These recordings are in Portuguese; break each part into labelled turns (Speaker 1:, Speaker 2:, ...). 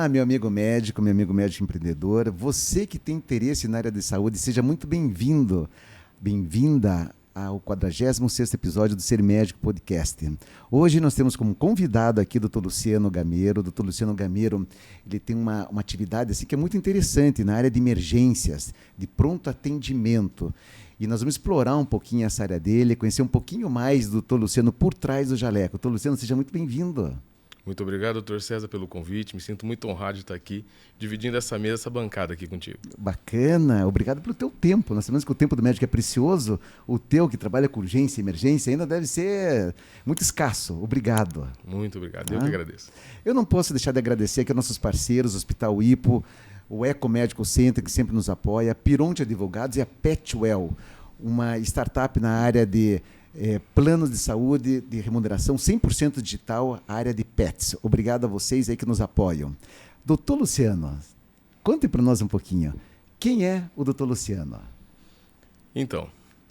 Speaker 1: Olá, meu amigo médico empreendedor. Você que tem interesse na área de saúde, seja muito bem-vindo, bem-vinda ao 46º episódio do Ser Médico Podcast. Hoje nós temos como convidado aqui o Dr. Luciano Gameiro. O Dr. Luciano Gameiro, ele tem uma atividade assim, que é muito interessante na área de emergências, de pronto atendimento. E nós vamos explorar um pouquinho essa área dele, conhecer um pouquinho mais do Dr. Luciano por trás do jaleco. Dr. Luciano, seja muito bem-vindo.
Speaker 2: Muito obrigado, doutor César, pelo convite. Me sinto muito honrado de estar aqui, dividindo essa mesa, essa bancada aqui contigo.
Speaker 1: Bacana. Obrigado pelo teu tempo. Nós sabemos que o tempo do médico é precioso. O teu, que trabalha com urgência e emergência, ainda deve ser muito escasso. Obrigado.
Speaker 2: Muito obrigado. Eu que agradeço.
Speaker 1: Eu não posso deixar de agradecer aqui aos nossos parceiros, o Hospital Hipo, o Eco Medical Center, que sempre nos apoia, a Pironte Advogados e a Petwell, uma startup na área de planos de saúde, de remuneração 100% digital, a área de pets. Obrigado a vocês aí que nos apoiam. Doutor Luciano, conte para nós um pouquinho. Quem é o doutor Luciano?
Speaker 2: Então,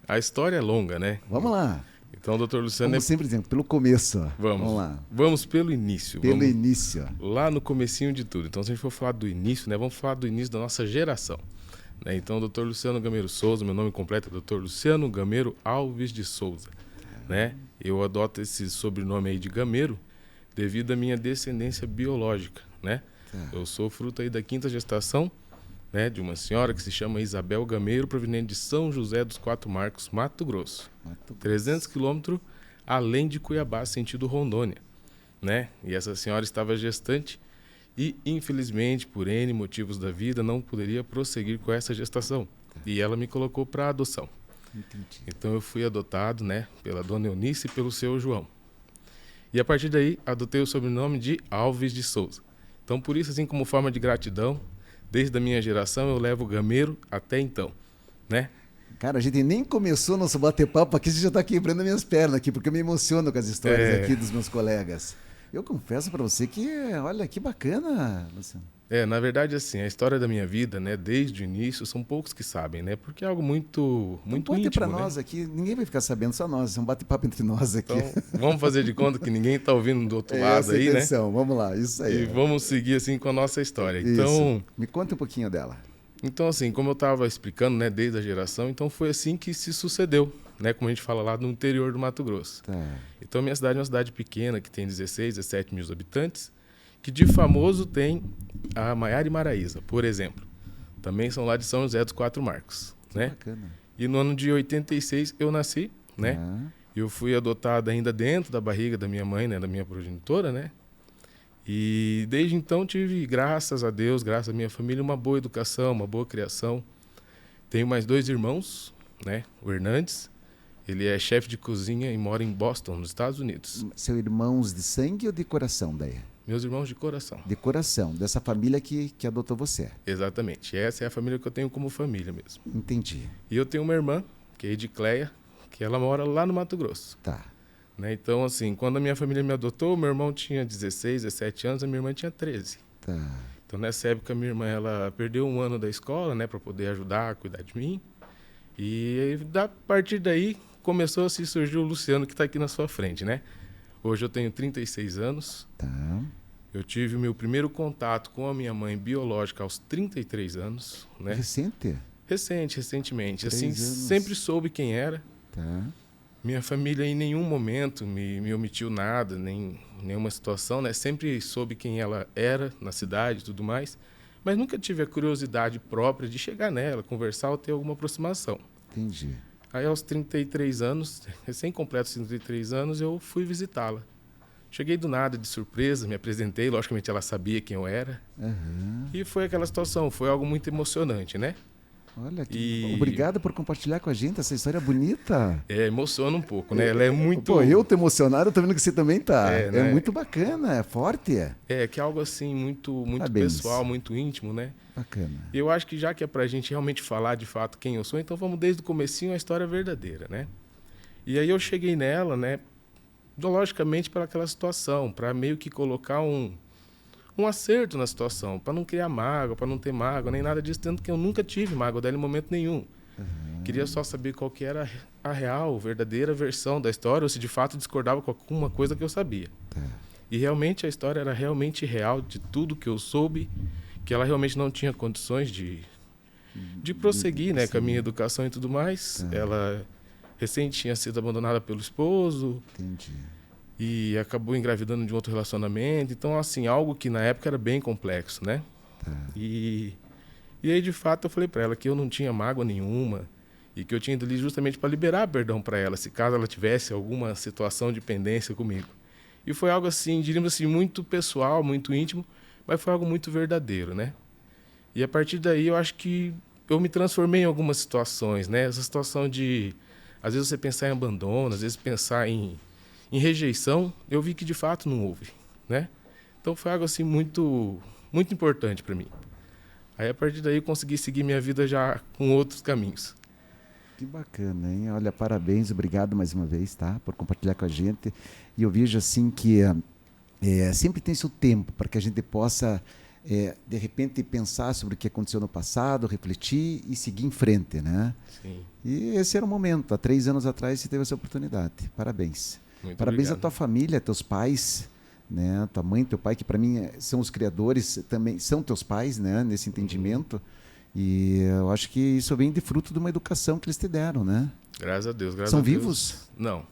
Speaker 2: a história é longa, né?
Speaker 1: Vamos lá.
Speaker 2: Então, doutor Luciano...
Speaker 1: Como sempre dizendo, pelo começo.
Speaker 2: Vamos lá. Vamos pelo início.
Speaker 1: Início.
Speaker 2: Lá no comecinho de tudo. Então, se a gente for falar do início, né, vamos falar do início da nossa geração. Né? Então, Dr. Luciano Gameiro Souza, meu nome completo é Dr. Luciano Gameiro Alves de Souza. Né? Eu adoto esse sobrenome aí de Gameiro devido à minha descendência biológica. Né? Eu sou fruto aí da 5ª gestação, né, de uma senhora que se chama Isabel Gameiro, proveniente de São José dos Quatro Marcos, Mato Grosso. 300 quilômetros além de Cuiabá, sentido Rondônia. Né? E essa senhora estava gestante e, infelizmente, por N motivos da vida, não poderia prosseguir com essa gestação. E ela me colocou para adoção. Entendi. Então eu fui adotado, né, pela dona Eunice e pelo seu João. E a partir daí, adotei o sobrenome de Alves de Souza. Então, por isso, assim como forma de gratidão, desde a minha geração eu levo o Gameiro até então, né?
Speaker 1: Cara, a gente nem começou nosso bate-papo aqui, você já está quebrando minhas pernas aqui, porque eu me emociono com as histórias aqui dos meus colegas. Eu confesso para você que, olha, que bacana, Luciano.
Speaker 2: Na verdade, assim, a história da minha vida, né, desde o início, são poucos que sabem, né? Porque é algo muito íntimo,
Speaker 1: para
Speaker 2: né?
Speaker 1: nós aqui, ninguém vai ficar sabendo, só nós, é um bate-papo entre nós aqui.
Speaker 2: Então, vamos fazer de conta que ninguém está ouvindo do outro lado aí,
Speaker 1: intenção.
Speaker 2: Né?
Speaker 1: Vamos lá, isso aí.
Speaker 2: E vamos seguir, assim, com a nossa história.
Speaker 1: Isso.
Speaker 2: Então,
Speaker 1: me conta um pouquinho dela.
Speaker 2: Então, assim, como eu estava explicando, né, desde a geração, então foi assim que se sucedeu, né, como a gente fala lá no interior do Mato Grosso. Então, minha cidade é uma cidade pequena, que tem 16, 17 mil habitantes, que de famoso tem a Maiara e Maraíza, por exemplo. Também são lá de São José dos Quatro Marcos, né?
Speaker 1: Bacana.
Speaker 2: E no ano de 86 eu nasci, né? Eu fui adotado ainda dentro da barriga da minha mãe, né, da minha progenitora, né? E desde então tive, graças a Deus, graças à minha família, uma boa educação, uma boa criação. Tenho mais 2 irmãos, né? O Hernandes, ele é chefe de cozinha e mora em Boston, nos Estados Unidos.
Speaker 1: Seus irmãos de sangue ou de coração daí?
Speaker 2: Meus irmãos de coração.
Speaker 1: De coração, dessa família que adotou você.
Speaker 2: Exatamente, essa é a família que eu tenho como família mesmo.
Speaker 1: Entendi.
Speaker 2: E eu tenho uma irmã, que é Edicleia, que ela mora lá no Mato Grosso. Né? Então, assim, quando a minha família me adotou, meu irmão tinha 16, 17 anos, a minha irmã tinha 13. Então, nessa época, minha irmã ela perdeu 1 ano da escola, né, para poder ajudar a cuidar de mim. E a partir daí, começou a se surgir o Luciano, que está aqui na sua frente, né? Hoje eu tenho 36 anos. Eu tive o meu primeiro contato com a minha mãe biológica aos 33 anos. Né? Recentemente. Assim, sempre soube quem era. Minha família em nenhum momento me omitiu nada, nem nenhuma situação, né? Sempre soube quem ela era na cidade e tudo mais, mas nunca tive a curiosidade própria de chegar nela, conversar ou ter alguma aproximação.
Speaker 1: Entendi.
Speaker 2: Aí aos 33 anos, recém-completos 33 anos, eu fui visitá-la. Cheguei do nada, de surpresa, me apresentei, logicamente ela sabia quem eu era. E foi aquela situação, foi algo muito emocionante, né?
Speaker 1: Olha, obrigado por compartilhar com a gente essa história bonita.
Speaker 2: Emociona um pouco, né? Ela é muito...
Speaker 1: Pô, eu tô emocionado, eu tô vendo que você também tá.
Speaker 2: Né?
Speaker 1: Muito bacana, é forte.
Speaker 2: Que é algo assim, muito pessoal, muito íntimo, né?
Speaker 1: Bacana.
Speaker 2: E eu acho que já que é pra gente realmente falar de fato quem eu sou, então vamos desde o comecinho a história verdadeira, né? E aí eu cheguei nela, né? Logicamente para aquela situação, para meio que colocar um acerto na situação, para não criar mágoa, para não ter mágoa, nem nada disso, tanto que eu nunca tive mágoa dela em momento nenhum. Queria só saber qual que era a real, verdadeira versão da história, ou se de fato discordava com alguma coisa que eu sabia. E realmente a história era realmente real, de tudo que eu soube, que ela realmente não tinha condições de prosseguir, né, com a minha educação e tudo mais.
Speaker 1: Tá.
Speaker 2: Ela recém tinha sido abandonada pelo esposo
Speaker 1: Entendi.
Speaker 2: e acabou engravidando de um outro relacionamento. Então, assim, algo que na época era bem complexo, né?
Speaker 1: Tá.
Speaker 2: E aí, de fato, eu falei para ela que eu não tinha mágoa nenhuma e que eu tinha ido ali justamente para liberar perdão para ela, se caso ela tivesse alguma situação de pendência comigo. E foi algo assim, diríamos assim, muito pessoal, muito íntimo, mas foi algo muito verdadeiro, né? E a partir daí eu acho que eu me transformei em algumas situações, né? Essa situação de, às vezes você pensar em abandono, às vezes pensar em rejeição, eu vi que de fato não houve, né? Então foi algo assim muito, muito importante para mim. Aí a partir daí eu consegui seguir minha vida já com outros caminhos.
Speaker 1: Que bacana, hein? Olha, parabéns, obrigado mais uma vez, tá? Por compartilhar com a gente. E eu vejo assim que sempre tem seu tempo para que a gente possa, de repente, pensar sobre o que aconteceu no passado, refletir e seguir em frente, né?
Speaker 2: Sim.
Speaker 1: E esse era o momento. Há 3 anos atrás você teve essa oportunidade. Parabéns.
Speaker 2: Muito
Speaker 1: Parabéns
Speaker 2: obrigado.
Speaker 1: à tua família, teus pais, né? Tua mãe, teu pai, que para mim são os criadores, também são teus pais, né? Nesse entendimento. E eu acho que isso vem de fruto de uma educação que eles te deram, né?
Speaker 2: Graças a Deus, graças
Speaker 1: São
Speaker 2: a Deus.
Speaker 1: vivos?
Speaker 2: Não,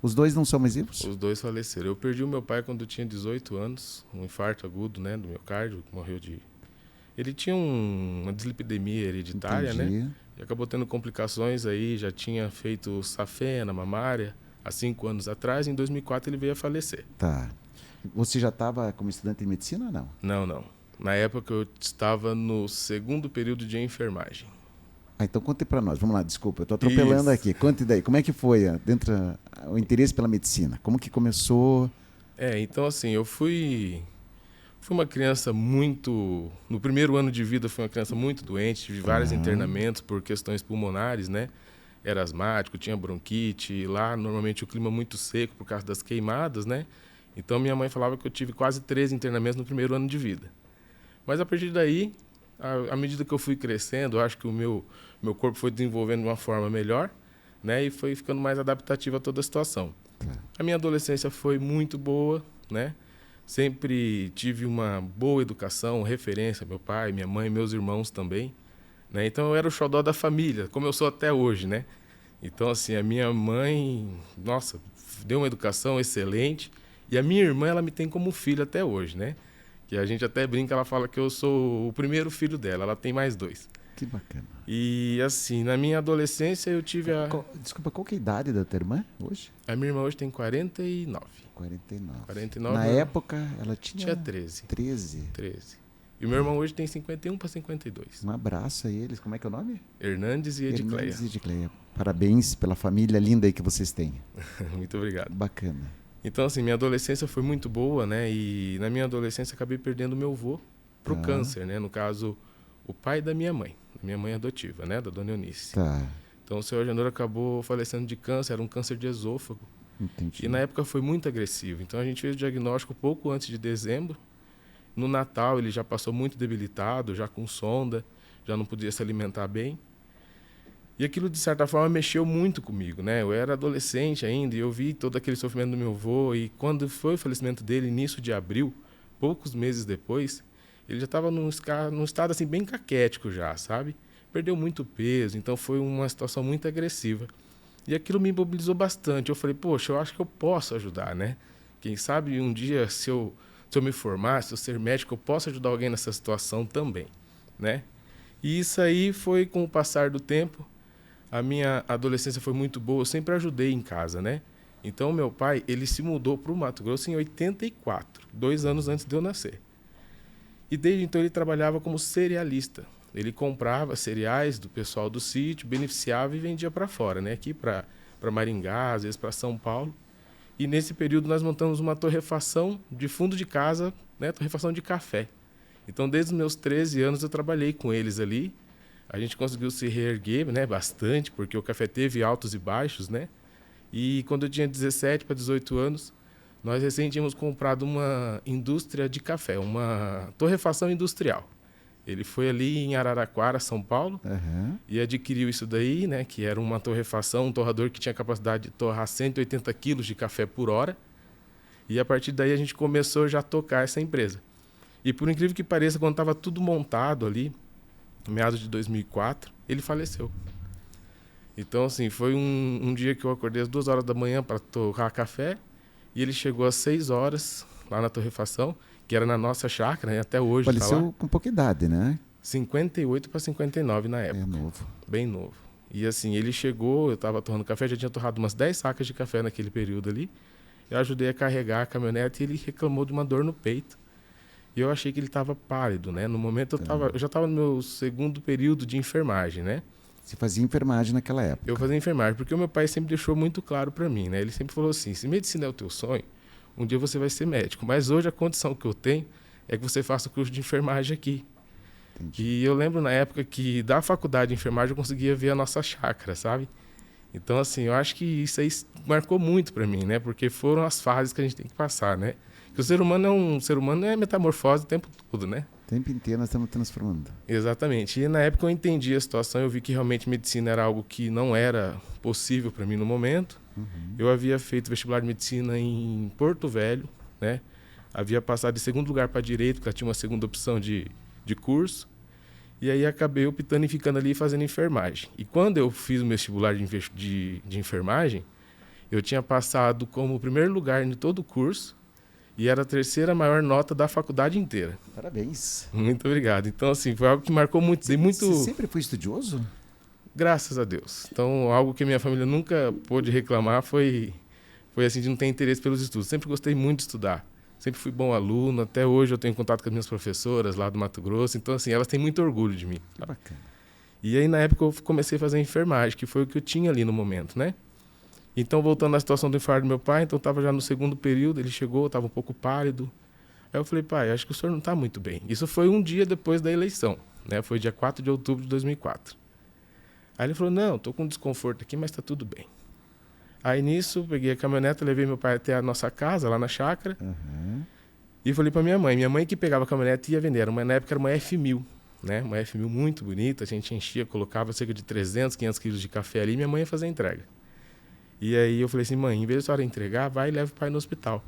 Speaker 1: Os dois não são mais vivos?
Speaker 2: os dois faleceram. Eu perdi o meu pai quando eu tinha 18 anos, um infarto agudo, né, do miocárdio, morreu de... Ele tinha uma dislipidemia hereditária, né?
Speaker 1: Entendi.
Speaker 2: E acabou tendo complicações aí, já tinha feito safena, mamária, há 5 anos atrás. Em 2004 ele veio a falecer.
Speaker 1: Tá. Você já estava como estudante de medicina ou não?
Speaker 2: Não, não. Na época eu estava no 2º período de enfermagem.
Speaker 1: Ah, então conte para nós. Vamos lá, desculpa, eu estou atropelando
Speaker 2: Isso.
Speaker 1: aqui. Conte daí, como é que foi o interesse pela medicina? Como que começou?
Speaker 2: Então assim, eu fui uma criança muito... No primeiro ano de vida fui uma criança muito doente, tive vários internamentos por questões pulmonares, né? Era asmático, tinha bronquite, e lá normalmente o clima é muito seco por causa das queimadas, né? Então minha mãe falava que eu tive quase 13 internamentos no primeiro ano de vida. Mas a partir daí, à medida que eu fui crescendo, eu acho que o meu corpo foi desenvolvendo de uma forma melhor, né? E foi ficando mais adaptativo a toda a situação. A minha adolescência foi muito boa, né? Sempre tive uma boa educação, referência, meu pai, minha mãe, meus irmãos também, né? Então eu era o xodó da família, como eu sou até hoje, né? Então assim, a minha mãe, nossa, deu uma educação excelente, e a minha irmã, ela me tem como filho até hoje, né? Que a gente até brinca, ela fala que eu sou o primeiro filho dela, ela tem mais 2.
Speaker 1: Que bacana.
Speaker 2: E assim, na minha adolescência eu tive
Speaker 1: Desculpa, qual que é a idade da tua irmã hoje?
Speaker 2: A minha irmã hoje tem 49.
Speaker 1: 49.
Speaker 2: 49.
Speaker 1: Na época, ela
Speaker 2: tinha 13.
Speaker 1: 13.
Speaker 2: 13. E o meu irmão hoje tem 51 para 52.
Speaker 1: Um abraço a eles. Como é que é o nome?
Speaker 2: Hernandes e Edicleia.
Speaker 1: Hernandes e Edicleia. Parabéns pela família linda aí que vocês têm.
Speaker 2: Muito obrigado.
Speaker 1: Bacana.
Speaker 2: Então, assim, minha adolescência foi muito boa, né? E na minha adolescência acabei perdendo meu avô pro câncer, né? No caso, o pai da minha mãe adotiva, né? Da dona Eunice.
Speaker 1: Tá.
Speaker 2: Então, o senhor Janor acabou falecendo de câncer, era um câncer de esôfago.
Speaker 1: Entendi.
Speaker 2: E na época foi muito agressivo. Então, a gente fez o diagnóstico pouco antes de dezembro. No Natal, ele já passou muito debilitado, já com sonda, já não podia se alimentar bem. E aquilo, de certa forma, mexeu muito comigo, né? Eu era adolescente ainda e eu vi todo aquele sofrimento do meu avô. E quando foi o falecimento dele, início de abril, poucos meses depois, ele já estava num estado assim, bem caquético já, sabe? Perdeu muito peso, então foi uma situação muito agressiva. E aquilo me mobilizou bastante. Eu falei, poxa, eu acho que eu posso ajudar, né? Quem sabe um dia, se eu me formar, se eu ser médico, eu posso ajudar alguém nessa situação também, né? E isso aí foi com o passar do tempo. A minha adolescência foi muito boa, eu sempre ajudei em casa, né? Então, meu pai, ele se mudou para o Mato Grosso em 84, 2 anos antes de eu nascer. E desde então ele trabalhava como cerealista. Ele comprava cereais do pessoal do sítio, beneficiava e vendia para fora, né? Aqui para Maringá, às vezes para São Paulo. E nesse período nós montamos uma torrefação de fundo de casa, né? Torrefação de café. Então, desde os meus 13 anos eu trabalhei com eles ali. A gente conseguiu se reerguer, né, bastante, porque o café teve altos e baixos, né? E quando eu tinha 17 para 18 anos, nós recém tínhamos comprado uma indústria de café, uma torrefação industrial. Ele foi ali em Araraquara, São Paulo, e adquiriu isso daí, né, que era uma torrefação, um torrador que tinha capacidade de torrar 180 quilos de café por hora. E a partir daí a gente começou já a tocar essa empresa. E por incrível que pareça, quando estava tudo montado ali, meados de 2004, ele faleceu. Então, assim, foi um dia que eu acordei às 2 horas da manhã para torrar café, e ele chegou às 6 horas lá na torrefação, que era na nossa chácara, né? Até hoje está lá.
Speaker 1: Faleceu com pouca idade, né?
Speaker 2: 58 para 59 na época.
Speaker 1: É novo.
Speaker 2: Bem novo. E assim, ele chegou, eu estava torrando café, já tinha torrado umas 10 sacas de café naquele período ali. Eu ajudei a carregar a caminhonete e ele reclamou de uma dor no peito. E eu achei que ele estava pálido, né? No momento eu já estava no meu 2º período de enfermagem, né?
Speaker 1: Você fazia enfermagem naquela época?
Speaker 2: Eu fazia enfermagem, porque o meu pai sempre deixou muito claro para mim, né? Ele sempre falou assim, se medicina é o teu sonho, um dia você vai ser médico. Mas hoje a condição que eu tenho é que você faça o curso de enfermagem aqui. Entendi. E eu lembro na época que da faculdade de enfermagem eu conseguia ver a nossa chácara, sabe? Então, assim, eu acho que isso aí marcou muito para mim, né? Porque foram as fases que a gente tem que passar, né? Que o ser humano é metamorfose o tempo todo, né?
Speaker 1: O tempo inteiro nós estamos transformando.
Speaker 2: Exatamente. E na época eu entendi a situação, eu vi que realmente medicina era algo que não era possível para mim no momento. Uhum. Eu havia feito vestibular de medicina em Porto Velho, né? Havia passado de 2º lugar para direito, porque ela tinha uma 2ª opção de curso. E aí acabei optando em ficando ali fazendo enfermagem. E quando eu fiz o meu vestibular de enfermagem, eu tinha passado como 1º lugar em todo o curso e era a 3ª maior nota da faculdade inteira.
Speaker 1: Parabéns.
Speaker 2: Muito obrigado. Então, assim, foi algo que marcou muito.
Speaker 1: Você sempre foi estudioso?
Speaker 2: Graças a Deus. Então, algo que minha família nunca pôde reclamar foi assim, de não ter interesse pelos estudos. Sempre gostei muito de estudar. Sempre fui bom aluno, até hoje eu tenho contato com as minhas professoras lá do Mato Grosso, então assim, elas têm muito orgulho de mim.
Speaker 1: Que bacana.
Speaker 2: E aí na época eu comecei a fazer enfermagem, que foi o que eu tinha ali no momento, né? Então voltando à situação do infarto do meu pai, então eu estava já no 2º período, ele chegou, estava um pouco pálido. Aí eu falei, pai, acho que o senhor não está muito bem. Isso foi um dia depois da eleição, né? Foi dia 4 de outubro de 2004. Aí ele falou, não, estou com desconforto aqui, mas está tudo bem. Aí nisso, peguei a caminhonete, levei meu pai até a nossa casa, lá na chácara, e falei para minha mãe que pegava a caminhonete e ia vender. Na época era uma F1000, né? Uma F1000 muito bonita, a gente enchia, colocava cerca de 300, 500 quilos de café ali e minha mãe ia fazer a entrega. E aí eu falei assim, mãe, em vez de a senhora entregar, vai e leva o pai no hospital.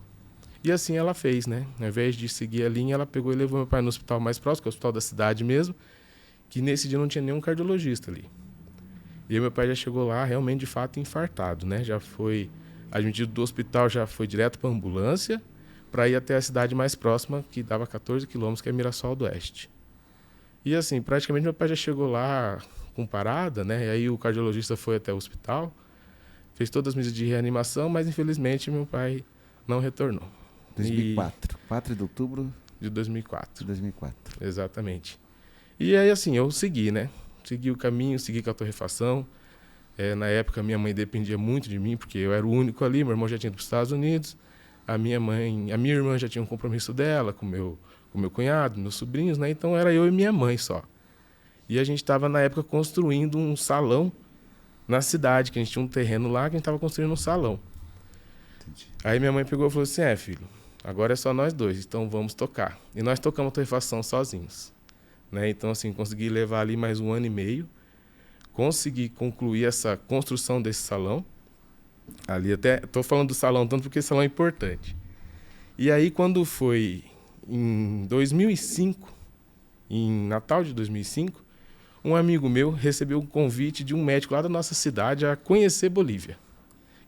Speaker 2: E assim ela fez, né? Ao invés de seguir a linha, ela pegou e levou meu pai no hospital mais próximo, que é o hospital da cidade mesmo, que nesse dia não tinha nenhum cardiologista ali. E aí meu pai já chegou lá realmente, de fato, infartado, né? Já foi admitido do hospital, já foi direto para a ambulância para ir até a cidade mais próxima, que dava 14 quilômetros, que é Mirassol do Oeste. E assim, praticamente meu pai já chegou lá com parada, né? E aí o cardiologista foi até o hospital, fez todas as medidas de reanimação, mas infelizmente meu pai não retornou.
Speaker 1: 2004, 4 de outubro
Speaker 2: de 2004.
Speaker 1: 2004.
Speaker 2: Exatamente. E aí assim, eu segui, né? Segui o caminho, segui com a torrefação. Na época, minha mãe dependia muito de mim, porque eu era o único ali. Meu irmão já tinha ido para os Estados Unidos. A minha irmã já tinha um compromisso dela com meu cunhado, meus sobrinhos, né? Então, era eu e minha mãe só. E a gente estava, na época, construindo um salão na cidade, que a gente tinha um terreno lá, que a gente estava construindo um salão. Entendi. Aí minha mãe pegou e falou assim, filho, agora é só nós dois, então vamos tocar. E nós tocamos a torrefação sozinhos. Né? Então, assim, consegui levar ali mais 1 ano e meio, consegui concluir essa construção desse salão. Ali até, estou falando do salão tanto porque esse salão é importante. E aí, quando foi em 2005, em Natal de 2005, um amigo meu recebeu um convite de um médico lá da nossa cidade a conhecer Bolívia,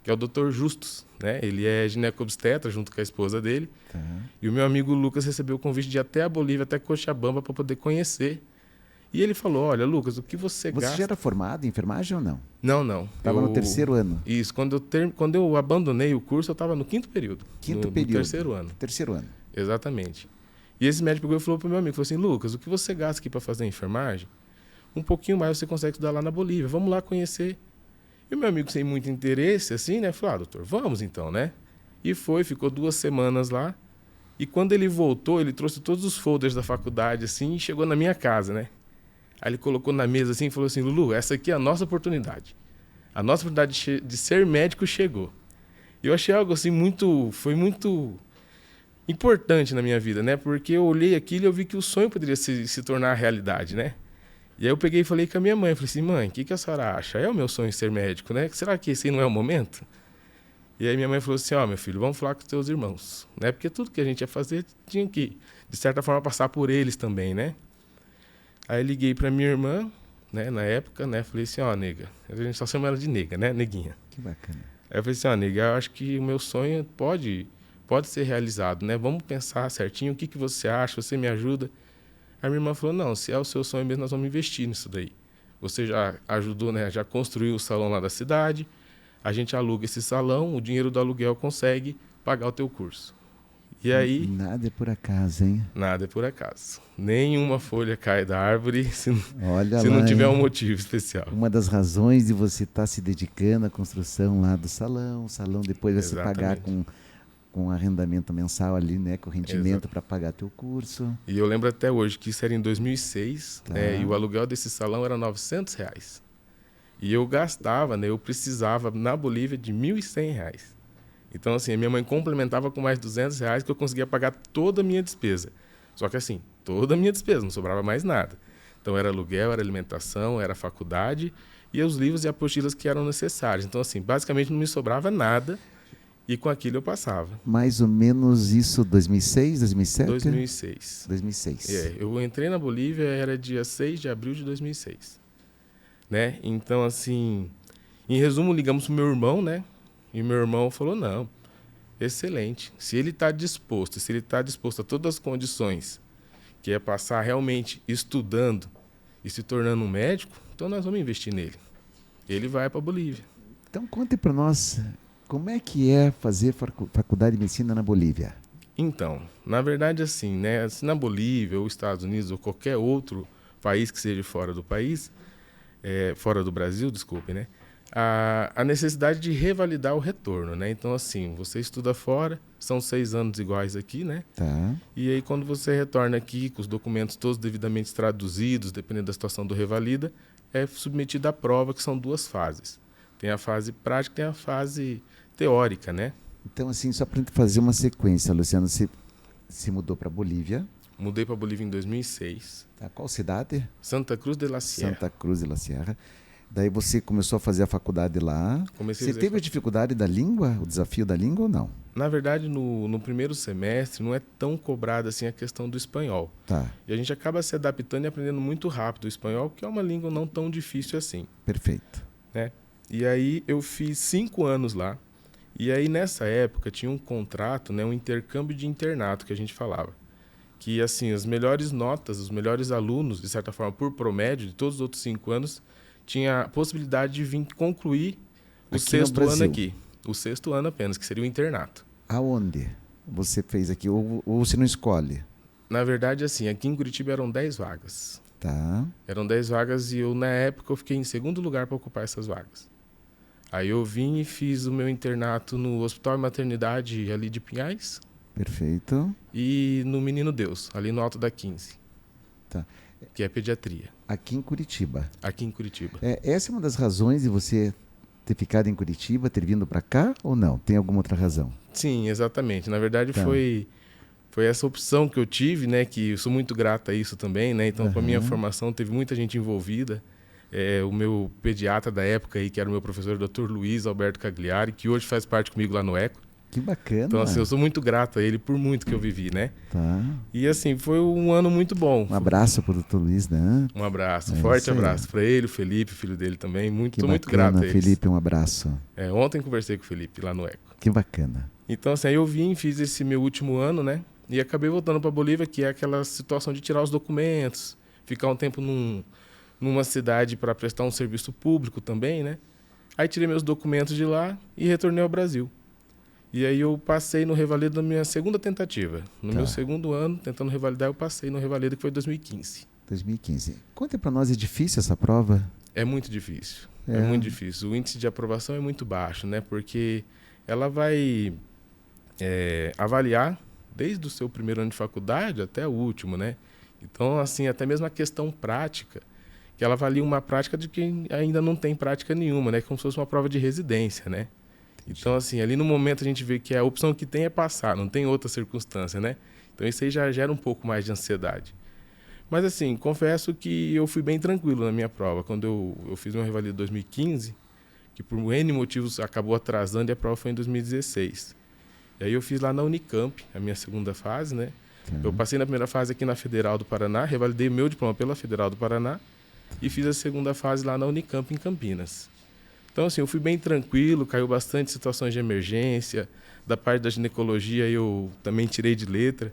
Speaker 2: que é o Dr. Justus, né? Ele é gineco-obstetra junto com a esposa dele. Tá. E o meu amigo Lucas recebeu o convite de ir até a Bolívia, até Cochabamba, para poder conhecer. E ele falou, olha, Lucas, o que você gasta...
Speaker 1: Você já era formado em enfermagem ou não?
Speaker 2: Não.
Speaker 1: Estava no 3º ano?
Speaker 2: Isso, quando eu abandonei o curso, eu estava no 5º período. No 3º ano.
Speaker 1: 3º ano.
Speaker 2: Exatamente. E esse médico pegou e falou para o meu amigo, falou assim, Lucas, o que você gasta aqui para fazer enfermagem, um pouquinho mais você consegue estudar lá na Bolívia, vamos lá conhecer. E o meu amigo, sem muito interesse, assim, né? Falou, doutor, vamos então, né? E ficou 2 semanas lá. E quando ele voltou, ele trouxe todos os folders da faculdade, assim, e chegou na minha casa, né? Aí ele colocou na mesa, assim, e falou assim, Lulu, essa aqui é a nossa oportunidade. A nossa oportunidade de ser médico chegou. E eu achei algo, assim, foi muito importante na minha vida, né? Porque eu olhei aquilo e eu vi que o sonho poderia se tornar realidade, né? E aí eu peguei e falei com a minha mãe, falei assim, mãe, o que a senhora acha? É o meu sonho ser médico, né? Será que esse aí não é o momento? E aí minha mãe falou assim, meu filho, vamos falar com os teus irmãos, né? Porque tudo que a gente ia fazer tinha que, de certa forma, passar por eles também, né? Aí liguei pra minha irmã, né, na época, né? Falei assim, nega, a gente só chama ela de nega, né? Neguinha.
Speaker 1: Que bacana.
Speaker 2: Aí eu falei assim, nega, eu acho que o meu sonho pode ser realizado, né? Vamos pensar certinho, o que você acha, você me ajuda? Aí minha irmã falou, não, se é o seu sonho mesmo, nós vamos investir nisso daí. Você já ajudou, né? Já construiu o salão lá da cidade, a gente aluga esse salão, o dinheiro do aluguel consegue pagar o teu curso. E aí...
Speaker 1: Nada é por acaso, hein?
Speaker 2: Nada é por acaso. Nenhuma folha cai da árvore se
Speaker 1: Olha
Speaker 2: se
Speaker 1: lá,
Speaker 2: não tiver
Speaker 1: hein?
Speaker 2: um motivo especial.
Speaker 1: Uma das razões de você estar se dedicando à construção lá do salão, o salão depois vai se pagar
Speaker 2: Exatamente.
Speaker 1: com arrendamento mensal ali, né? Com rendimento para pagar teu curso.
Speaker 2: E eu lembro até hoje que isso era em 2006,
Speaker 1: Tá.
Speaker 2: né, e o aluguel desse salão era R$ 900. E eu gastava, né, eu precisava na Bolívia de R$ 1.100. Então, assim, a minha mãe complementava com mais R$ 200 que eu conseguia pagar toda a minha despesa. Só que assim, toda a minha despesa, não sobrava mais nada. Então era aluguel, era alimentação, era faculdade e os livros e apostilas que eram necessários. Então, assim, basicamente não me sobrava nada e com aquilo eu passava.
Speaker 1: Mais ou menos isso 2006, 2007?
Speaker 2: 2006.
Speaker 1: 2006.
Speaker 2: Eu entrei na Bolívia, era dia 6 de abril de 2006. Né? Então, assim, em resumo, ligamos pro meu irmão, né? E meu irmão falou, não, excelente. Se ele está disposto, se ele está disposto a todas as condições, que é passar realmente estudando e se tornando um médico, então nós vamos investir nele. Ele vai para a Bolívia.
Speaker 1: Então conte para nós, como é que é fazer faculdade de medicina na Bolívia?
Speaker 2: Então, na verdade, assim, né? Se na Bolívia, ou Estados Unidos, ou qualquer outro país que seja fora do país, fora do Brasil, desculpe, né? A necessidade de revalidar o retorno, né? Então, assim, você estuda fora, são 6 anos iguais aqui, né?
Speaker 1: Tá.
Speaker 2: E aí, quando você retorna aqui, com os documentos todos devidamente traduzidos, dependendo da situação do revalida, é submetido à prova, que são 2 fases. Tem a fase prática e tem a fase teórica, né?
Speaker 1: Então, assim, só para fazer uma sequência, Luciano, você se mudou para Bolívia.
Speaker 2: Mudei para Bolívia em 2006.
Speaker 1: Tá. Qual cidade?
Speaker 2: Santa Cruz de la Sierra.
Speaker 1: Santa Cruz de la Sierra. Daí você começou a fazer a faculdade lá. Você teve a dificuldade da língua, o desafio da língua ou não?
Speaker 2: Na verdade, no primeiro semestre, não é tão cobrada assim a questão do espanhol.
Speaker 1: Tá.
Speaker 2: E a gente acaba se adaptando e aprendendo muito rápido o espanhol, que é uma língua não tão difícil assim.
Speaker 1: Perfeito.
Speaker 2: Né? E aí eu fiz 5 anos lá. E aí nessa época tinha um contrato, né, um intercâmbio de internato que a gente falava. Que assim, as melhores notas, os melhores alunos, de certa forma, por promédio, de todos os outros 5 anos, tinha a possibilidade de vir concluir o
Speaker 1: aqui
Speaker 2: 6º ano aqui. O 6º ano apenas, que seria o internato.
Speaker 1: Aonde você fez aqui? Ou você não escolhe?
Speaker 2: Na verdade, assim, aqui em Curitiba eram 10 vagas.
Speaker 1: Tá.
Speaker 2: Eram 10 vagas e eu, na época, eu fiquei em segundo lugar para ocupar essas vagas. Aí eu vim e fiz o meu internato no Hospital e Maternidade ali de Pinhais.
Speaker 1: Perfeito.
Speaker 2: E no Menino Deus, ali no Alto da 15.
Speaker 1: Tá.
Speaker 2: Que é pediatria.
Speaker 1: Aqui em Curitiba.
Speaker 2: Aqui em Curitiba.
Speaker 1: Essa é uma das razões de você ter ficado em Curitiba, ter vindo para cá ou não? Tem alguma outra razão?
Speaker 2: Sim, exatamente. Na verdade,
Speaker 1: Tá.
Speaker 2: foi essa opção que eu tive, né? Que eu sou muito grato a isso também, né? Então, com a minha formação, teve muita gente envolvida. O meu pediatra da época, aí, que era o meu professor, o Dr. Luiz Alberto Cagliari, que hoje faz parte comigo lá no ECO.
Speaker 1: Que bacana.
Speaker 2: Então, assim, eu sou muito grato a ele por muito que eu vivi, né?
Speaker 1: Tá.
Speaker 2: E, assim, foi um ano muito bom.
Speaker 1: Um abraço para o Dr. Luiz, né?
Speaker 2: Um abraço, um
Speaker 1: É
Speaker 2: forte
Speaker 1: isso aí.
Speaker 2: abraço para ele, o Felipe, filho dele também.
Speaker 1: Que
Speaker 2: Sou muito
Speaker 1: bacana,
Speaker 2: grato a eles.
Speaker 1: Felipe, um abraço.
Speaker 2: Ontem conversei com o Felipe lá no ECO.
Speaker 1: Que bacana.
Speaker 2: Então, assim, aí eu vim, fiz esse meu último ano, né? E acabei voltando para Bolívia, que é aquela situação de tirar os documentos, ficar um tempo numa cidade para prestar um serviço público também, né? Aí tirei meus documentos de lá e retornei ao Brasil. E aí eu passei no revalida na minha segunda tentativa. No
Speaker 1: Tá.
Speaker 2: meu segundo ano, tentando revalidar, eu passei no revalida, que foi 2015.
Speaker 1: 2015. Conta para nós, é difícil essa prova?
Speaker 2: É muito difícil.
Speaker 1: É.
Speaker 2: É muito difícil. O índice de aprovação é muito baixo, né? Porque ela vai avaliar desde o seu primeiro ano de faculdade até o último, né? Então, assim, até mesmo a questão prática, que ela avalia uma prática de quem ainda não tem prática nenhuma, né? Como se fosse uma prova de residência, né? Então, assim, ali no momento a gente vê que a opção que tem é passar, não tem outra circunstância, né? Então, isso aí já gera um pouco mais de ansiedade. Mas, assim, confesso que eu fui bem tranquilo na minha prova. Quando eu fiz meu revalida em 2015, que por N motivos acabou atrasando e a prova foi em 2016. E aí eu fiz lá na Unicamp, a minha segunda fase, né? Eu passei na primeira fase aqui na Federal do Paraná, revalidei meu diploma pela Federal do Paraná e fiz a segunda fase lá na Unicamp, em Campinas. Então, assim, eu fui bem tranquilo, caiu bastante situações de emergência. Da parte da ginecologia eu também tirei de letra.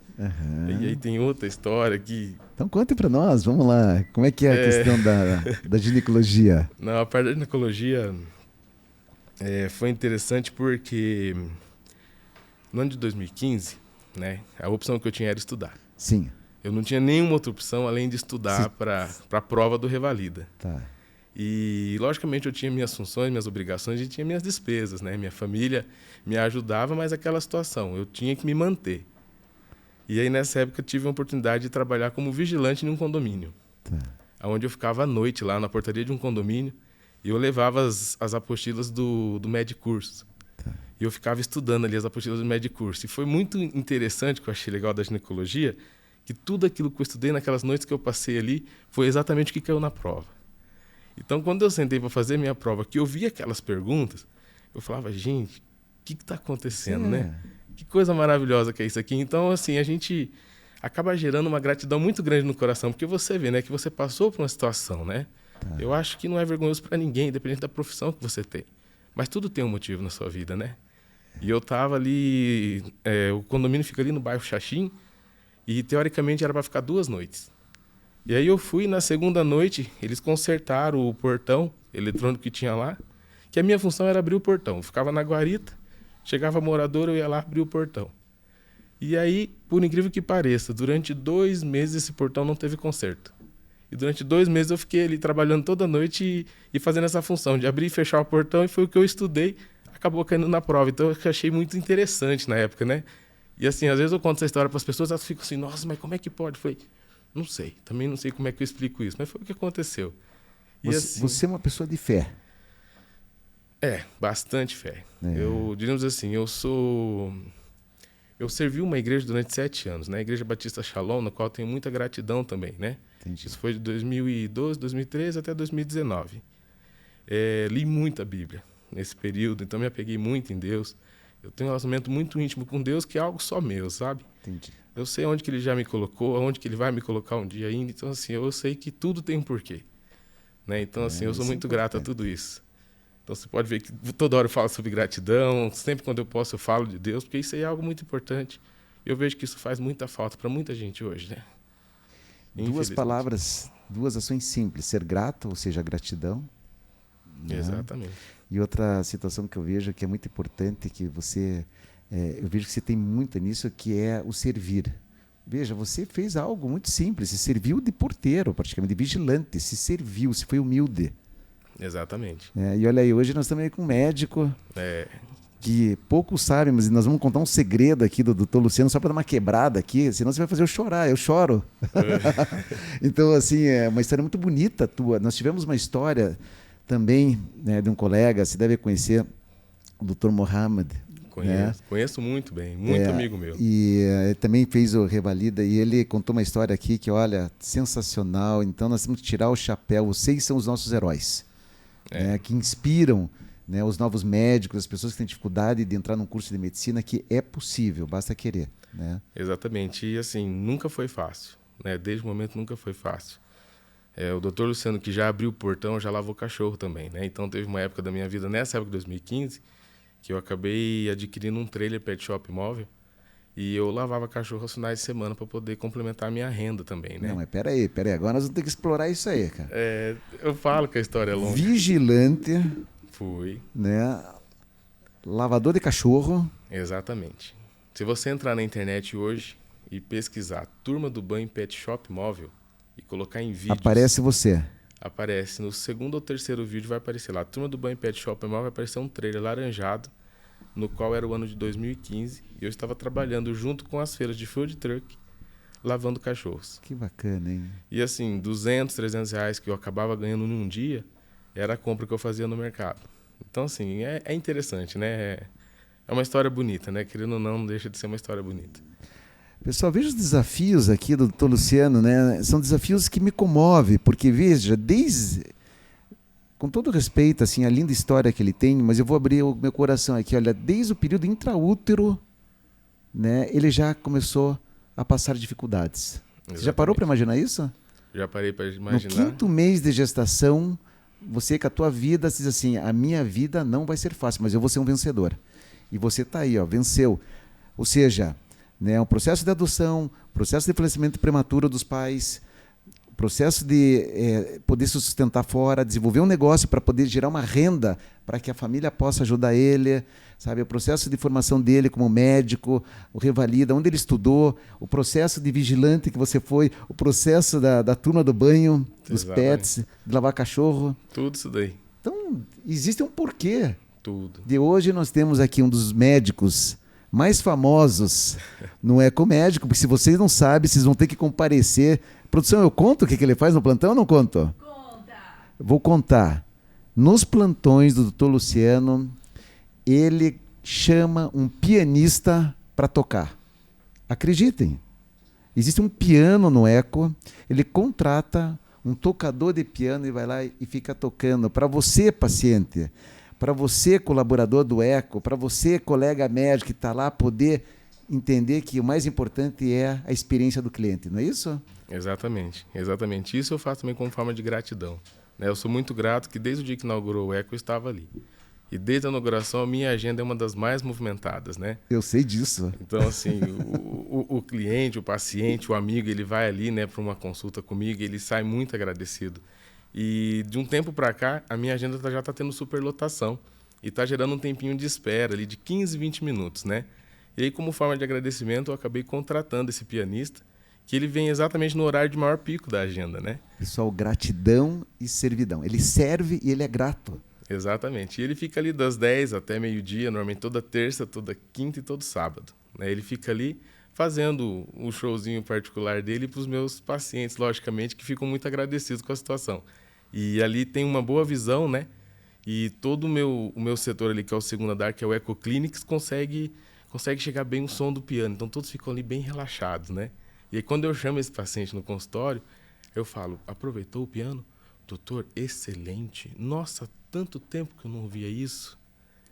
Speaker 2: E aí tem outra história que...
Speaker 1: Então conte para nós, vamos lá. Como é que é a questão da ginecologia?
Speaker 2: Não, a parte da ginecologia foi interessante porque no ano de 2015, né, a opção que eu tinha era estudar.
Speaker 1: Sim.
Speaker 2: Eu não tinha nenhuma outra opção além de estudar para a prova do Revalida.
Speaker 1: Tá.
Speaker 2: E, logicamente, eu tinha minhas funções, minhas obrigações e tinha minhas despesas, né? Minha família me ajudava, mas aquela situação, eu tinha que me manter. E aí, nessa época, eu tive a oportunidade de trabalhar como vigilante em um condomínio.
Speaker 1: Tá.
Speaker 2: Onde eu ficava à noite lá na portaria de um condomínio e eu levava as apostilas do Medicurso.
Speaker 1: Tá.
Speaker 2: E eu ficava estudando ali as apostilas do Medicurso. E foi muito interessante, que eu achei legal da ginecologia, que tudo aquilo que eu estudei naquelas noites que eu passei ali foi exatamente o que caiu na prova. Então, quando eu sentei para fazer minha prova, que eu vi aquelas perguntas, eu falava, gente, o que está acontecendo, né? Que coisa maravilhosa que é isso aqui. Então, assim, a gente acaba gerando uma gratidão muito grande no coração, porque você vê, né, que você passou por uma situação, né? Tá. Eu acho que não é vergonhoso para ninguém, independente da profissão que você tem. Mas tudo tem um motivo na sua vida, né? E eu estava ali, o condomínio fica ali no bairro Xaxim, e teoricamente era para ficar 2 noites. E aí eu fui, na segunda noite, eles consertaram o portão eletrônico que tinha lá, que a minha função era abrir o portão. Eu ficava na guarita, chegava morador, eu ia lá abrir o portão. E aí, por incrível que pareça, durante 2 meses esse portão não teve conserto. E durante 2 meses eu fiquei ali trabalhando toda noite e fazendo essa função de abrir e fechar o portão, e foi o que eu estudei, acabou caindo na prova. Então eu achei muito interessante na época, né? E assim, às vezes eu conto essa história para as pessoas, elas ficam assim, nossa, mas como é que pode? Foi... Não sei, também não sei como é que eu explico isso, mas foi o que aconteceu. E
Speaker 1: você é uma pessoa de fé.
Speaker 2: Bastante fé. Diríamos assim, eu servi uma igreja durante 7 anos, né? A Igreja Batista Shalom, na qual eu tenho muita gratidão também, né?
Speaker 1: Entendi.
Speaker 2: Isso foi de 2012, 2013 até 2019. Li muita Bíblia nesse período, então me apeguei muito em Deus. Eu tenho um relacionamento muito íntimo com Deus, que é algo só meu, sabe?
Speaker 1: Entendi.
Speaker 2: Eu sei onde que Ele já me colocou, aonde que Ele vai me colocar um dia ainda. Então, assim, eu sei que tudo tem um porquê. Né? Então, assim, eu sou muito grato a tudo isso. Então, você pode ver que toda hora eu falo sobre gratidão, sempre quando eu posso eu falo de Deus, porque isso aí é algo muito importante. Eu vejo que isso faz muita falta para muita gente hoje, né?
Speaker 1: 2 palavras, 2 ações simples. Ser grato, ou seja, gratidão. Né?
Speaker 2: Exatamente.
Speaker 1: E outra situação que eu vejo que é muito importante, que você... eu vejo que você tem muito nisso, que é o servir. Veja, você fez algo muito simples, se serviu de porteiro, praticamente, de vigilante, se serviu, se foi humilde.
Speaker 2: Exatamente.
Speaker 1: E olha aí, hoje nós estamos aí com um médico que poucos sabem, mas nós vamos contar um segredo aqui do Dr. Luciano, só para dar uma quebrada aqui, senão você vai fazer eu chorar, eu choro. Então, assim, é uma história muito bonita tua. Nós tivemos uma história também, né, de um colega, você deve conhecer, o Dr. Mohamed.
Speaker 2: Conheço muito bem, muito amigo meu.
Speaker 1: E também fez o Revalida e ele contou uma história aqui que, olha, sensacional. Então nós temos que tirar o chapéu. Vocês são os nossos heróis, né, que inspiram, né, os novos médicos, as pessoas que têm dificuldade de entrar num curso de medicina, que é possível, basta querer. Né?
Speaker 2: Exatamente. E assim, nunca foi fácil. Né? Desde o momento nunca foi fácil. O Dr. Luciano, que já abriu o portão, já lavou cachorro também. Né? Então teve uma época da minha vida, nessa época de 2015, que eu acabei adquirindo um trailer pet shop móvel e eu lavava cachorro aos finais de semana para poder complementar a minha renda também, né?
Speaker 1: Não, mas peraí, agora nós vamos ter que explorar isso aí, cara.
Speaker 2: Eu falo que a história é longa.
Speaker 1: Vigilante.
Speaker 2: Fui.
Speaker 1: Né? Lavador de cachorro.
Speaker 2: Exatamente. Se você entrar na internet hoje e pesquisar Turma do Banho Pet Shop Móvel e colocar em vídeos...
Speaker 1: Aparece você.
Speaker 2: Aparece. No 2º ou 3º vídeo vai aparecer lá. Turma do Banho Pet Shop Móvel, vai aparecer um trailer laranjado, no qual era o ano de 2015, e eu estava trabalhando junto com as feiras de food truck, lavando cachorros.
Speaker 1: Que bacana, hein?
Speaker 2: E assim, 200, 300 reais que eu acabava ganhando num dia, era a compra que eu fazia no mercado. Então, assim, é interessante, né? É uma história bonita, né? Querendo ou não deixa de ser uma história bonita.
Speaker 1: Pessoal, veja os desafios aqui do Dr. Luciano, né? São desafios que me comovem, porque, veja, desde com todo respeito, assim, a linda história que ele tem, mas eu vou abrir o meu coração aqui. Olha, desde o período intraútero, né, ele já começou a passar dificuldades.
Speaker 2: Exatamente.
Speaker 1: Você já parou para imaginar isso?
Speaker 2: Já parei para imaginar.
Speaker 1: No 5º mês de gestação, você com a tua vida, você diz assim, a minha vida não vai ser fácil, mas eu vou ser um vencedor. E você está aí, ó, venceu. Ou seja, né, o processo de adoção, processo de falecimento prematuro dos pais, processo de poder se sustentar fora, desenvolver um negócio para poder gerar uma renda para que a família possa ajudar ele, sabe? O processo de formação dele como médico, o revalida, onde ele estudou, o processo de vigilante que você foi, o processo da turma do banho, dos pets, de lavar cachorro.
Speaker 2: Tudo isso daí.
Speaker 1: Então, existe um porquê.
Speaker 2: Tudo.
Speaker 1: De hoje nós temos aqui um dos médicos mais famosos no Ecomédico, porque se vocês não sabem, vocês vão ter que comparecer. Produção, eu conto o que ele faz no plantão ou não conto?
Speaker 3: Conta!
Speaker 1: Vou contar. Nos plantões do Dr. Luciano, ele chama um pianista para tocar. Acreditem. Existe um piano no Eco, ele contrata um tocador de piano e vai lá e fica tocando. Para você, paciente, para você, colaborador do Eco, para você, colega médico que está lá, poder entender que o mais importante é a experiência do cliente, não é isso?
Speaker 2: Exatamente, exatamente. Isso eu faço também como forma de gratidão. Né? Eu sou muito grato que desde o dia que inaugurou o Eco eu estava ali. E desde a inauguração a minha agenda é uma das mais movimentadas, né?
Speaker 1: Eu sei disso.
Speaker 2: Então, assim, o cliente, o paciente, o amigo, ele vai ali, né, para uma consulta comigo e ele sai muito agradecido. E de um tempo para cá, a minha agenda já está tendo superlotação e está gerando um tempinho de espera ali de 15, 20 minutos, né? E aí, como forma de agradecimento, eu acabei contratando esse pianista, que ele vem exatamente no horário de maior pico da agenda, né?
Speaker 1: Pessoal, gratidão e servidão. Ele serve e ele é grato.
Speaker 2: Exatamente. E ele fica ali das 10 até meio-dia, normalmente toda terça, toda quinta e todo sábado. Né? Ele fica ali fazendo um showzinho particular dele para os meus pacientes, logicamente, que ficam muito agradecidos com a situação. E ali tem uma boa visão, né? E todo o meu setor ali, que é o segundo andar, que é o Eco Clinics, consegue chegar bem o som do piano. Então todos ficam ali bem relaxados, né? E aí quando eu chamo esse paciente no consultório, eu falo, aproveitou o piano? Doutor, excelente. Nossa, tanto tempo que eu não via isso.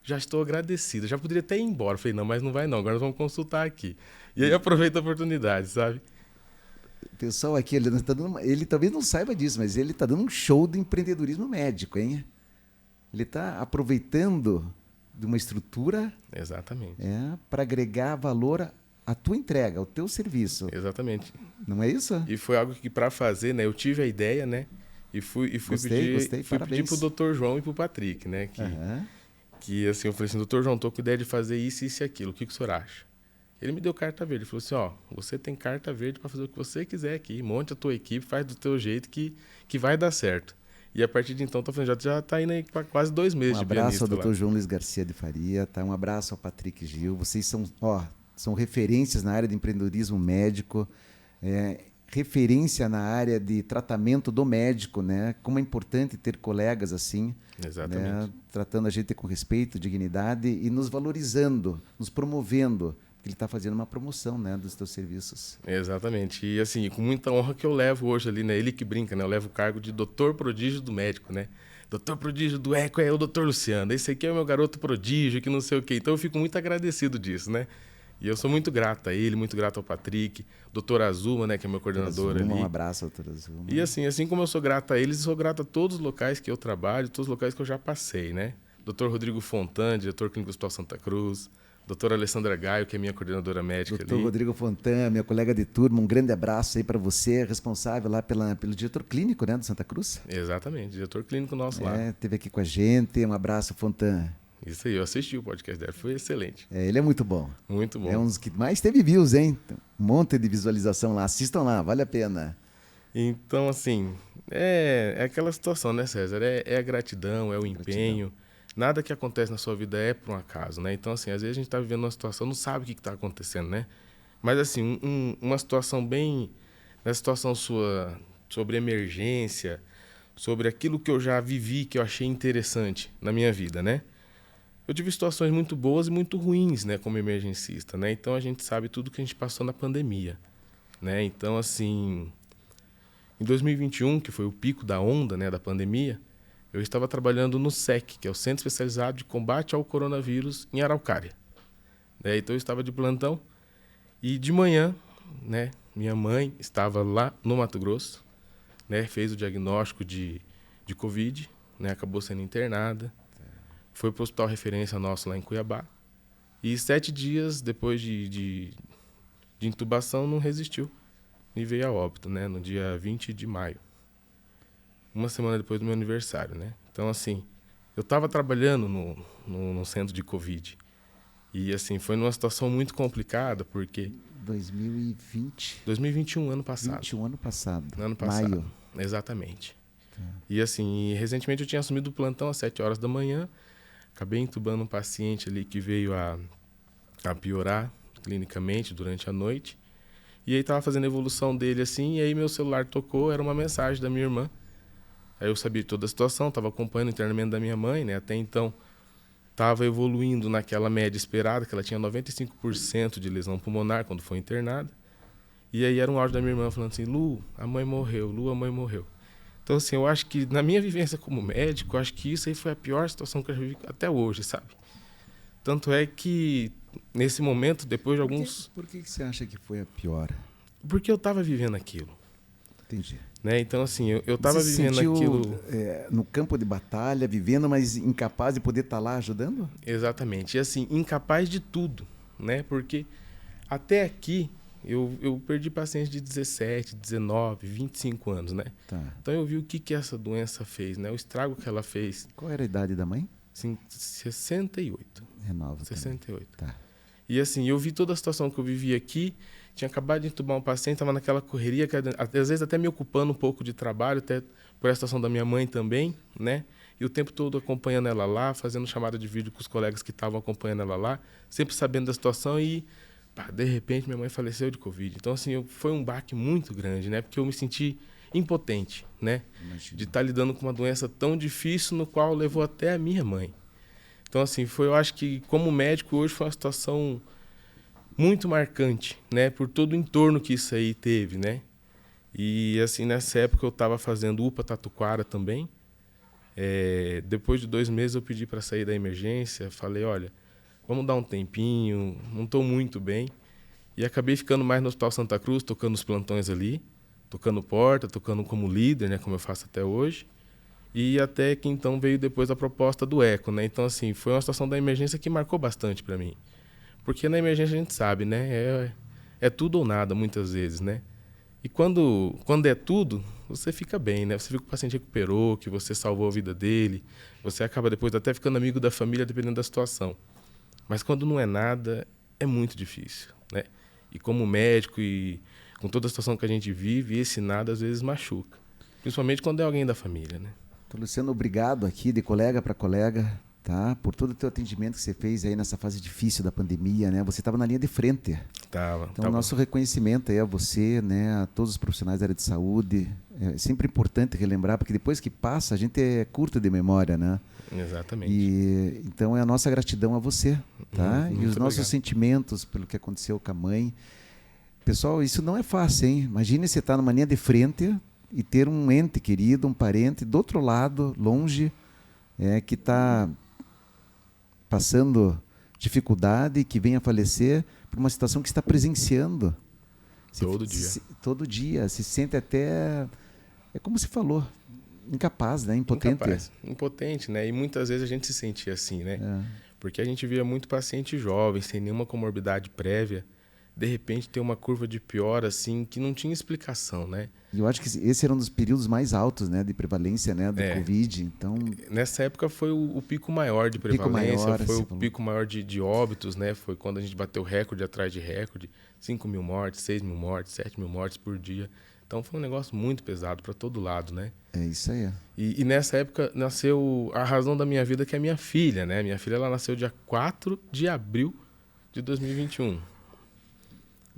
Speaker 2: Já estou agradecido. Já poderia até ir embora. Falei, não, mas não vai não. Agora nós vamos consultar aqui. E aí aproveita a oportunidade, sabe?
Speaker 1: O pessoal aqui, ele talvez não saiba disso, mas ele está dando um show de empreendedorismo médico, hein? Ele está aproveitando de uma estrutura
Speaker 2: Exatamente.
Speaker 1: Para agregar valor à tua entrega, ao teu serviço.
Speaker 2: Exatamente.
Speaker 1: Não é isso?
Speaker 2: E foi algo que, para fazer, né, eu tive a ideia, né? E fui
Speaker 1: Gostei,
Speaker 2: pedir pro Dr. João e pro Patrick, né? Que assim, eu falei assim, Dr. João, tô com ideia de fazer isso, isso e aquilo. O que o senhor acha? Ele me deu carta verde. Ele falou assim, ó, você tem carta verde para fazer o que você quiser aqui. Monte a tua equipe, faz do teu jeito que vai dar certo. E a partir de então, tô falando, já tá indo aí para quase 2 meses de pianista.
Speaker 1: Um abraço ao Dr. João Luiz Garcia de Faria, tá? Um abraço ao Patrick Gil. Vocês são referências na área de empreendedorismo médico, referência na área de tratamento do médico, né? Como é importante ter colegas assim,
Speaker 2: exatamente,
Speaker 1: né? Tratando a gente com respeito, dignidade e nos valorizando, nos promovendo. Ele está fazendo uma promoção, né, dos teus serviços.
Speaker 2: Exatamente. E assim, com muita honra que eu levo hoje ali, né? Ele que brinca, né? Eu levo o cargo de doutor prodígio do médico, né? Doutor prodígio do Eco é o doutor Luciano. Esse aqui é o meu garoto prodígio, que não sei o quê. Então eu fico muito agradecido disso, né? E eu sou muito grato a ele, muito grato ao Patrick, doutor Azuma, né, que é meu coordenador ali.
Speaker 1: Um abraço, doutor Azuma.
Speaker 2: E assim como eu sou grato a eles, eu sou grato a todos os locais que eu trabalho, todos os locais que eu já passei, né? Doutor Rodrigo Fontan, diretor clínico do Hospital Santa Cruz. Doutora Alessandra Gaio, que é minha coordenadora médica ali.
Speaker 1: Doutor Rodrigo Fontan, meu colega de turma, um grande abraço aí para você, responsável lá pelo diretor clínico, né, do Santa Cruz.
Speaker 2: Exatamente, diretor clínico nosso lá.
Speaker 1: Esteve aqui com a gente, um abraço, Fontan.
Speaker 2: Isso aí, eu assisti o podcast dele, foi excelente.
Speaker 1: Ele é muito bom.
Speaker 2: Muito bom.
Speaker 1: É um dos que mais teve views, hein? Um monte de visualização lá, assistam lá, vale a pena.
Speaker 2: Então, assim, é aquela situação, né, César? É a gratidão, é o empenho. Nada que acontece na sua vida é por um acaso, né? Então, assim, às vezes a gente está vivendo uma situação, não sabe o que está acontecendo, né? Mas, assim, uma situação bem... Uma situação sua sobre emergência, sobre aquilo que eu já vivi, que eu achei interessante na minha vida, né? Eu tive situações muito boas e muito ruins, né, como emergencista, né? Então, a gente sabe tudo que a gente passou na pandemia, né? Então, assim, em 2021, que foi o pico da onda, né, da pandemia, eu estava trabalhando no SEC, que é o Centro Especializado de Combate ao Coronavírus, em Araucária. Então eu estava de plantão e de manhã, né, minha mãe estava lá no Mato Grosso, né, fez o diagnóstico de Covid, né, acabou sendo internada, foi para o hospital referência nosso lá em Cuiabá e 7 dias depois de intubação não resistiu e veio a óbito, né, no dia 20 de maio. Uma semana depois do meu aniversário, né? Então, assim, eu estava trabalhando no centro de Covid. E, assim, foi numa situação muito complicada, porque... 2021, ano passado.
Speaker 1: 21, ano passado.
Speaker 2: Ano passado.
Speaker 1: Maio.
Speaker 2: Exatamente.
Speaker 1: Tá.
Speaker 2: E, assim, recentemente eu tinha assumido o plantão às 7 horas da manhã. Acabei entubando um paciente ali que veio a piorar clinicamente durante a noite. E aí estava fazendo a evolução dele, assim, e aí meu celular tocou, era uma mensagem da minha irmã. Aí eu sabia toda a situação, estava acompanhando o internamento da minha mãe, né? Até então estava evoluindo naquela média esperada, que ela tinha 95% de lesão pulmonar quando foi internada. E aí era um áudio da minha irmã falando assim, Lu, a mãe morreu, Lu, a mãe morreu. Então, assim, eu acho que na minha vivência como médico, eu acho que isso aí foi a pior situação que eu já vivi até hoje, sabe? Tanto é que, nesse momento, depois de alguns...
Speaker 1: Por que você acha que foi a pior?
Speaker 2: Porque eu estava vivendo aquilo.
Speaker 1: Entendi.
Speaker 2: Né? Então, assim, eu estava vivendo
Speaker 1: sentiu,
Speaker 2: aquilo...
Speaker 1: no campo de batalha, vivendo, mas incapaz de poder estar lá ajudando?
Speaker 2: Exatamente. E, assim, incapaz de tudo, né? Porque até aqui, eu perdi pacientes de 17, 19, 25 anos, né?
Speaker 1: Tá.
Speaker 2: Então, eu vi o que essa doença fez, né? O estrago que ela fez.
Speaker 1: Qual era a idade da mãe?
Speaker 2: Assim, 68.
Speaker 1: Renova.
Speaker 2: 68.
Speaker 1: Tá.
Speaker 2: E, assim, eu vi toda a situação que eu vivi aqui. Tinha acabado de entubar um paciente, estava naquela correria, que às vezes até me ocupando um pouco de trabalho, até por essa situação da minha mãe também, né? E o tempo todo acompanhando ela lá, fazendo chamada de vídeo com os colegas que estavam acompanhando ela lá, sempre sabendo da situação e, pá, de repente, minha mãe faleceu de Covid. Então, assim, foi um baque muito grande, né? Porque eu me senti impotente, né?
Speaker 1: Imagina.
Speaker 2: De estar lidando com uma doença tão difícil, no qual levou até a minha mãe. Então, assim, eu acho que, como médico, hoje foi uma situação muito marcante, né? Por todo o entorno que isso aí teve, né? E, assim, nessa época eu estava fazendo UPA Tatuquara também. Depois de 2 meses eu pedi para sair da emergência. Falei, olha, vamos dar um tempinho, não estou muito bem. E acabei ficando mais no Hospital Santa Cruz, tocando os plantões ali, tocando porta, tocando como líder, né? Como eu faço até hoje. E até que então veio depois a proposta do ECO, né? Então, assim, foi uma situação da emergência que marcou bastante para mim. Porque na emergência a gente sabe, né? É tudo ou nada, muitas vezes, né? E quando é tudo, você fica bem, né? Você viu que o paciente recuperou, que você salvou a vida dele. Você acaba depois até ficando amigo da família, dependendo da situação. Mas quando não é nada, é muito difícil, né? E como médico e com toda a situação que a gente vive, esse nada às vezes machuca. Principalmente quando é alguém da família, né?
Speaker 1: Então, Luciano, obrigado aqui, de colega para colega, tá? Por todo o teu atendimento que você fez aí nessa fase difícil da pandemia, né? Você estava na linha de frente. Então, nosso reconhecimento aí a você, né? A todos os profissionais da área de saúde. É sempre importante relembrar, porque depois que passa, a gente é curto de memória, né?
Speaker 2: Exatamente.
Speaker 1: E, então, é a nossa gratidão a você, tá? E os nossos sentimentos pelo que aconteceu com a mãe. Pessoal, isso não é fácil, hein? Imagine você estar numa linha de frente e ter um ente querido, um parente do outro lado, longe, que está passando dificuldade, que vem a falecer por uma situação que está presenciando. Todo dia. Se sente até, como se falou, incapaz, né?
Speaker 2: Impotente, né? E muitas vezes a gente se sentia assim, né? Porque a gente via muito paciente jovem, sem nenhuma comorbidade prévia, de repente ter uma curva de piora, assim, que não tinha explicação, né?
Speaker 1: E eu acho que esse era um dos períodos mais altos, né, de prevalência, né, do Covid. Então,
Speaker 2: nessa época foi o pico maior de prevalência, foi o pico maior de óbitos, né? Foi quando a gente bateu recorde atrás de recorde, 5.000 mortes, 6.000 mortes, 7.000 mortes por dia. Então foi um negócio muito pesado para todo lado, né?
Speaker 1: É isso aí.
Speaker 2: E nessa época nasceu a razão da minha vida, que é a minha filha, né? Minha filha, ela nasceu dia 4 de abril de 2021.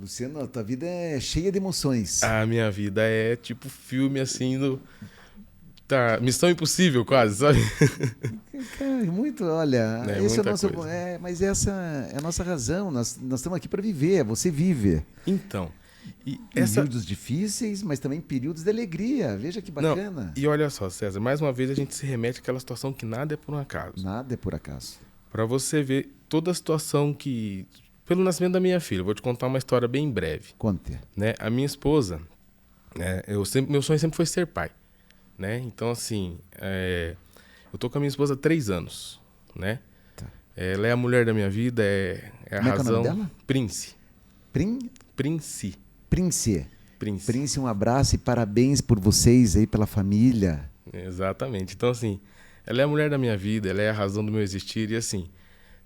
Speaker 1: Luciano, a tua vida é cheia de emoções.
Speaker 2: A minha vida é tipo filme assim Missão Impossível, quase, sabe?
Speaker 1: Cara, muito, olha, esse é o nosso,
Speaker 2: coisa.
Speaker 1: mas essa é a nossa razão. Nós estamos aqui para viver, você vive.
Speaker 2: Então, E
Speaker 1: Períodos difíceis, mas também períodos de alegria. Veja que bacana.
Speaker 2: Não, e olha só, César, mais uma vez a gente se remete àquela situação que nada é por um acaso.
Speaker 1: Nada é por acaso.
Speaker 2: Para você ver toda a situação que... Pelo nascimento da minha filha, eu vou te contar uma história bem breve.
Speaker 1: Conte.
Speaker 2: Né? A minha esposa, né, meu sonho sempre foi ser pai. Né? Então, assim, eu tô com a minha esposa há 3 anos. Né?
Speaker 1: Tá.
Speaker 2: Ela é a mulher da minha vida, é a
Speaker 1: Como
Speaker 2: razão...
Speaker 1: é o nome dela?
Speaker 2: Prince.
Speaker 1: Prince.
Speaker 2: Prince.
Speaker 1: Prince, um abraço e parabéns por vocês aí, pela família.
Speaker 2: Exatamente. Então, assim, ela é a mulher da minha vida, ela é a razão do meu existir. E, assim,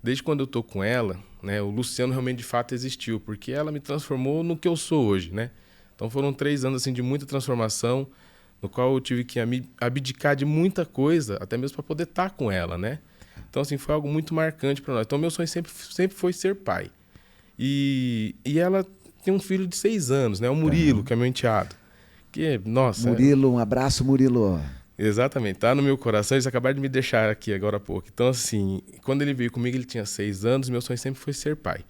Speaker 2: desde quando eu tô com ela, né, o Luciano realmente, de fato, existiu. Porque ela me transformou no que eu sou hoje, né? Então, foram 3 anos, assim, de muita transformação, no qual eu tive que abdicar de muita coisa, até mesmo para poder estar com ela, né? Então, assim, foi algo muito marcante para nós. Então, meu sonho sempre foi ser pai. E ela tem um filho de 6 anos, né? O Murilo, que é meu enteado. Que, nossa...
Speaker 1: Murilo, um abraço, Murilo.
Speaker 2: Exatamente, tá no meu coração. Eles acabaram de me deixar aqui agora há pouco. Então, assim, quando ele veio comigo, ele tinha 6 anos. Meu sonho sempre foi ser pai.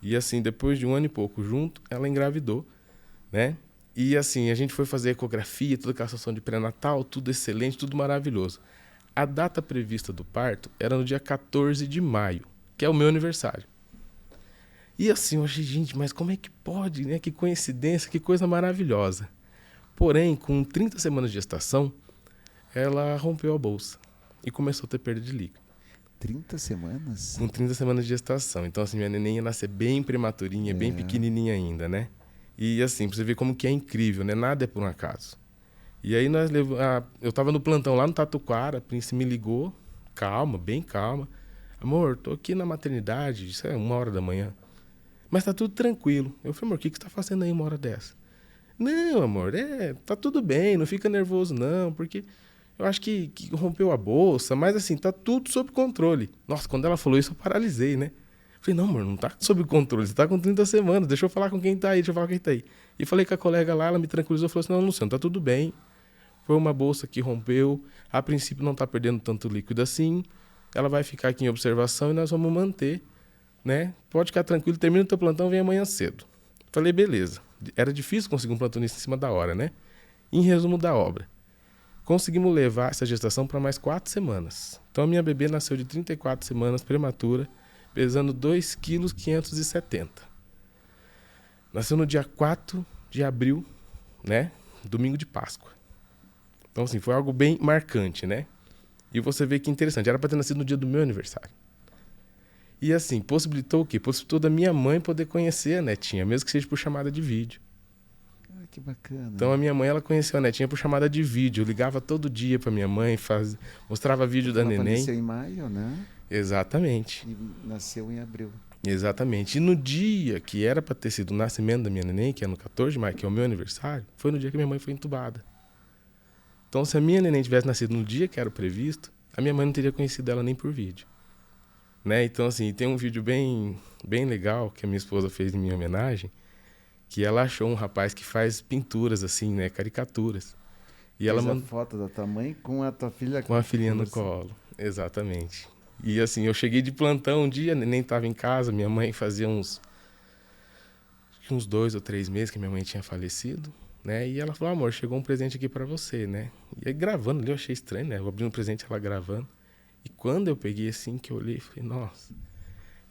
Speaker 2: E, assim, depois de 1 ano e pouco junto, ela engravidou, né? E, assim, a gente foi fazer ecografia, toda aquela situação de pré-natal, tudo excelente, tudo maravilhoso. A data prevista do parto era no dia 14 de maio, que é o meu aniversário. E assim, eu achei, gente, mas como é que pode, né? Que coincidência, que coisa maravilhosa. Porém, com 30 semanas de gestação, ela rompeu a bolsa e começou a ter perda de líquido.
Speaker 1: 30 semanas?
Speaker 2: Com 30 semanas de gestação. Então, assim, minha neném ia nascer bem prematurinha, bem pequenininha ainda, né? E assim, pra você ver como que é incrível, né? Nada é por um acaso. E aí eu tava no plantão lá no Tatuquara, a Prince me ligou, calma, bem calma. Amor, tô aqui na maternidade, isso é 1h da manhã. Mas tá tudo tranquilo. Eu falei, amor, o que você tá fazendo aí 1h dessa? Não, amor, tá tudo bem, não fica nervoso não, porque eu acho que rompeu a bolsa, mas assim, tá tudo sob controle. Nossa, quando ela falou isso, eu paralisei, né? Falei, não, amor, não tá sob controle, você tá com 30 semanas, deixa eu falar com quem tá aí, E falei com a colega lá, ela me tranquilizou, falou assim, não, Luciano, tá tudo bem. Foi uma bolsa que rompeu, a princípio não tá perdendo tanto líquido assim, ela vai ficar aqui em observação e nós vamos manter, né? Pode ficar tranquilo, termina o teu plantão, vem amanhã cedo. Falei, beleza. Era difícil conseguir um plantonista em cima da hora, né? Em resumo da obra, conseguimos levar essa gestação para mais 4 semanas. Então a minha bebê nasceu de 34 semanas, prematura, pesando 2,570 kg. Nasceu no dia 4 de abril, né? Domingo de Páscoa. Então, assim, foi algo bem marcante, né? E você vê que interessante, era para ter nascido no dia do meu aniversário. E assim, possibilitou o quê? Possibilitou da minha mãe poder conhecer a netinha, mesmo que seja por chamada de vídeo.
Speaker 1: Ah, que bacana.
Speaker 2: Então a minha mãe, ela conheceu a netinha por chamada de vídeo. Eu ligava todo dia para minha mãe, mostrava vídeo da neném.
Speaker 1: Ela faleceu em maio, né?
Speaker 2: Exatamente.
Speaker 1: E nasceu em abril.
Speaker 2: Exatamente. E no dia que era para ter sido o nascimento da minha neném, que é no 14 de maio, que é o meu aniversário, foi no dia que minha mãe foi entubada. Então, se a minha neném tivesse nascido no dia que era o previsto, a minha mãe não teria conhecido ela nem por vídeo. Né? Então, assim, tem um vídeo bem legal que a minha esposa fez em minha homenagem, que ela achou um rapaz que faz pinturas, assim, né? Caricaturas. E ela
Speaker 1: mandou foto da tua mãe com a tua filha.
Speaker 2: Com a filhinha no colo. Exatamente. E, assim, eu cheguei de plantão um dia, nem estava em casa, minha mãe fazia uns 2 ou 3 meses que minha mãe tinha falecido. Né? E ela falou, amor, chegou um presente aqui pra você, né? E aí gravando ali, eu achei estranho, né? Eu abri um presente, ela gravando. E quando eu peguei assim, que eu olhei, falei, nossa,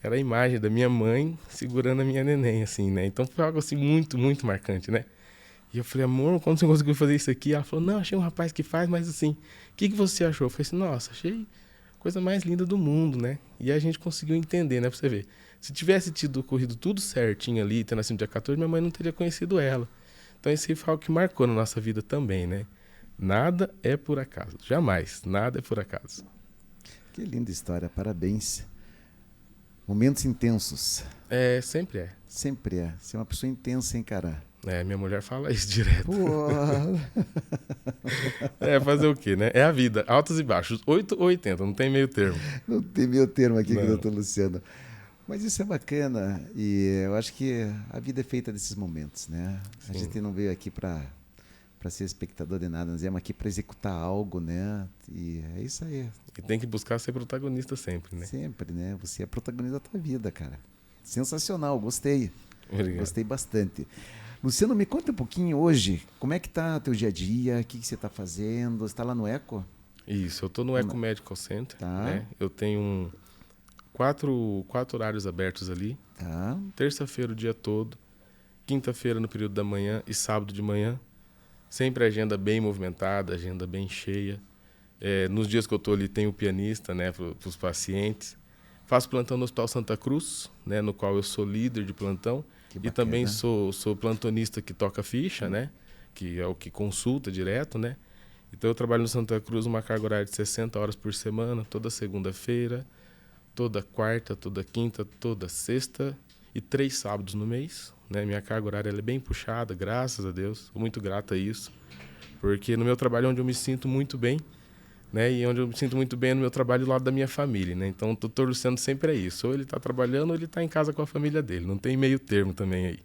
Speaker 2: era a imagem da minha mãe segurando a minha neném, assim, né? Então foi algo assim muito, muito marcante, né? E eu falei, amor, como você conseguiu fazer isso aqui? Ela falou, não, achei um rapaz que faz, mas assim, o que você achou? Eu falei assim, nossa, achei a coisa mais linda do mundo, né? E a gente conseguiu entender, né? Pra você ver. Se tivesse ocorrido tudo certinho ali, tendo nascido no dia 14, minha mãe não teria conhecido ela. Então esse foi algo que marcou na nossa vida também, né? Nada é por acaso. Jamais. Nada é por acaso.
Speaker 1: Que linda história. Parabéns. Momentos intensos.
Speaker 2: Sempre é.
Speaker 1: Sempre é. Você é uma pessoa intensa, hein, cara?
Speaker 2: Minha mulher fala isso direto.
Speaker 1: Pô.
Speaker 2: Fazer o quê, né? É a vida. Altos e baixos. 8 ou 80. Não tem meio termo.
Speaker 1: Não tem meio termo aqui com o doutor Luciano. Mas isso é bacana e eu acho que a vida é feita desses momentos, né? Sim. A gente não veio aqui para ser espectador de nada, nós viemos aqui para executar algo, né? E é isso aí.
Speaker 2: E tem que buscar ser protagonista sempre, né?
Speaker 1: Sempre, né? Você é protagonista da tua vida, cara. Sensacional, gostei.
Speaker 2: Obrigado.
Speaker 1: Gostei bastante. Luciano, me conta um pouquinho hoje, como é que tá o teu dia a dia, o que você está fazendo? Você está lá no Eco?
Speaker 2: Isso, eu estou no Eco Medical Center,
Speaker 1: Tá.
Speaker 2: né? Eu tenho quatro horários abertos ali.
Speaker 1: Tá.
Speaker 2: Terça-feira o dia todo, quinta-feira no período da manhã e sábado de manhã. Sempre agenda bem movimentada, agenda bem cheia. Nos dias que eu estou ali tem o pianista, né, para os pacientes. Faço plantão no Hospital Santa Cruz, né, no qual eu sou líder de plantão. E também sou plantonista que toca ficha, né, que é o que consulta direto, né. Então eu trabalho no Santa Cruz uma carga horária de 60 horas por semana, toda segunda-feira, toda quarta, toda quinta, toda sexta e 3 sábados no mês. Né? Minha carga horária ela é bem puxada, graças a Deus. Sou muito grato a isso. Porque no meu trabalho é onde eu me sinto muito bem, né? E onde eu me sinto muito bem é no meu trabalho do lado da minha família. Né? Então o doutor Luciano sempre é isso. Ou ele está trabalhando ou ele está em casa com a família dele. Não tem meio termo também aí.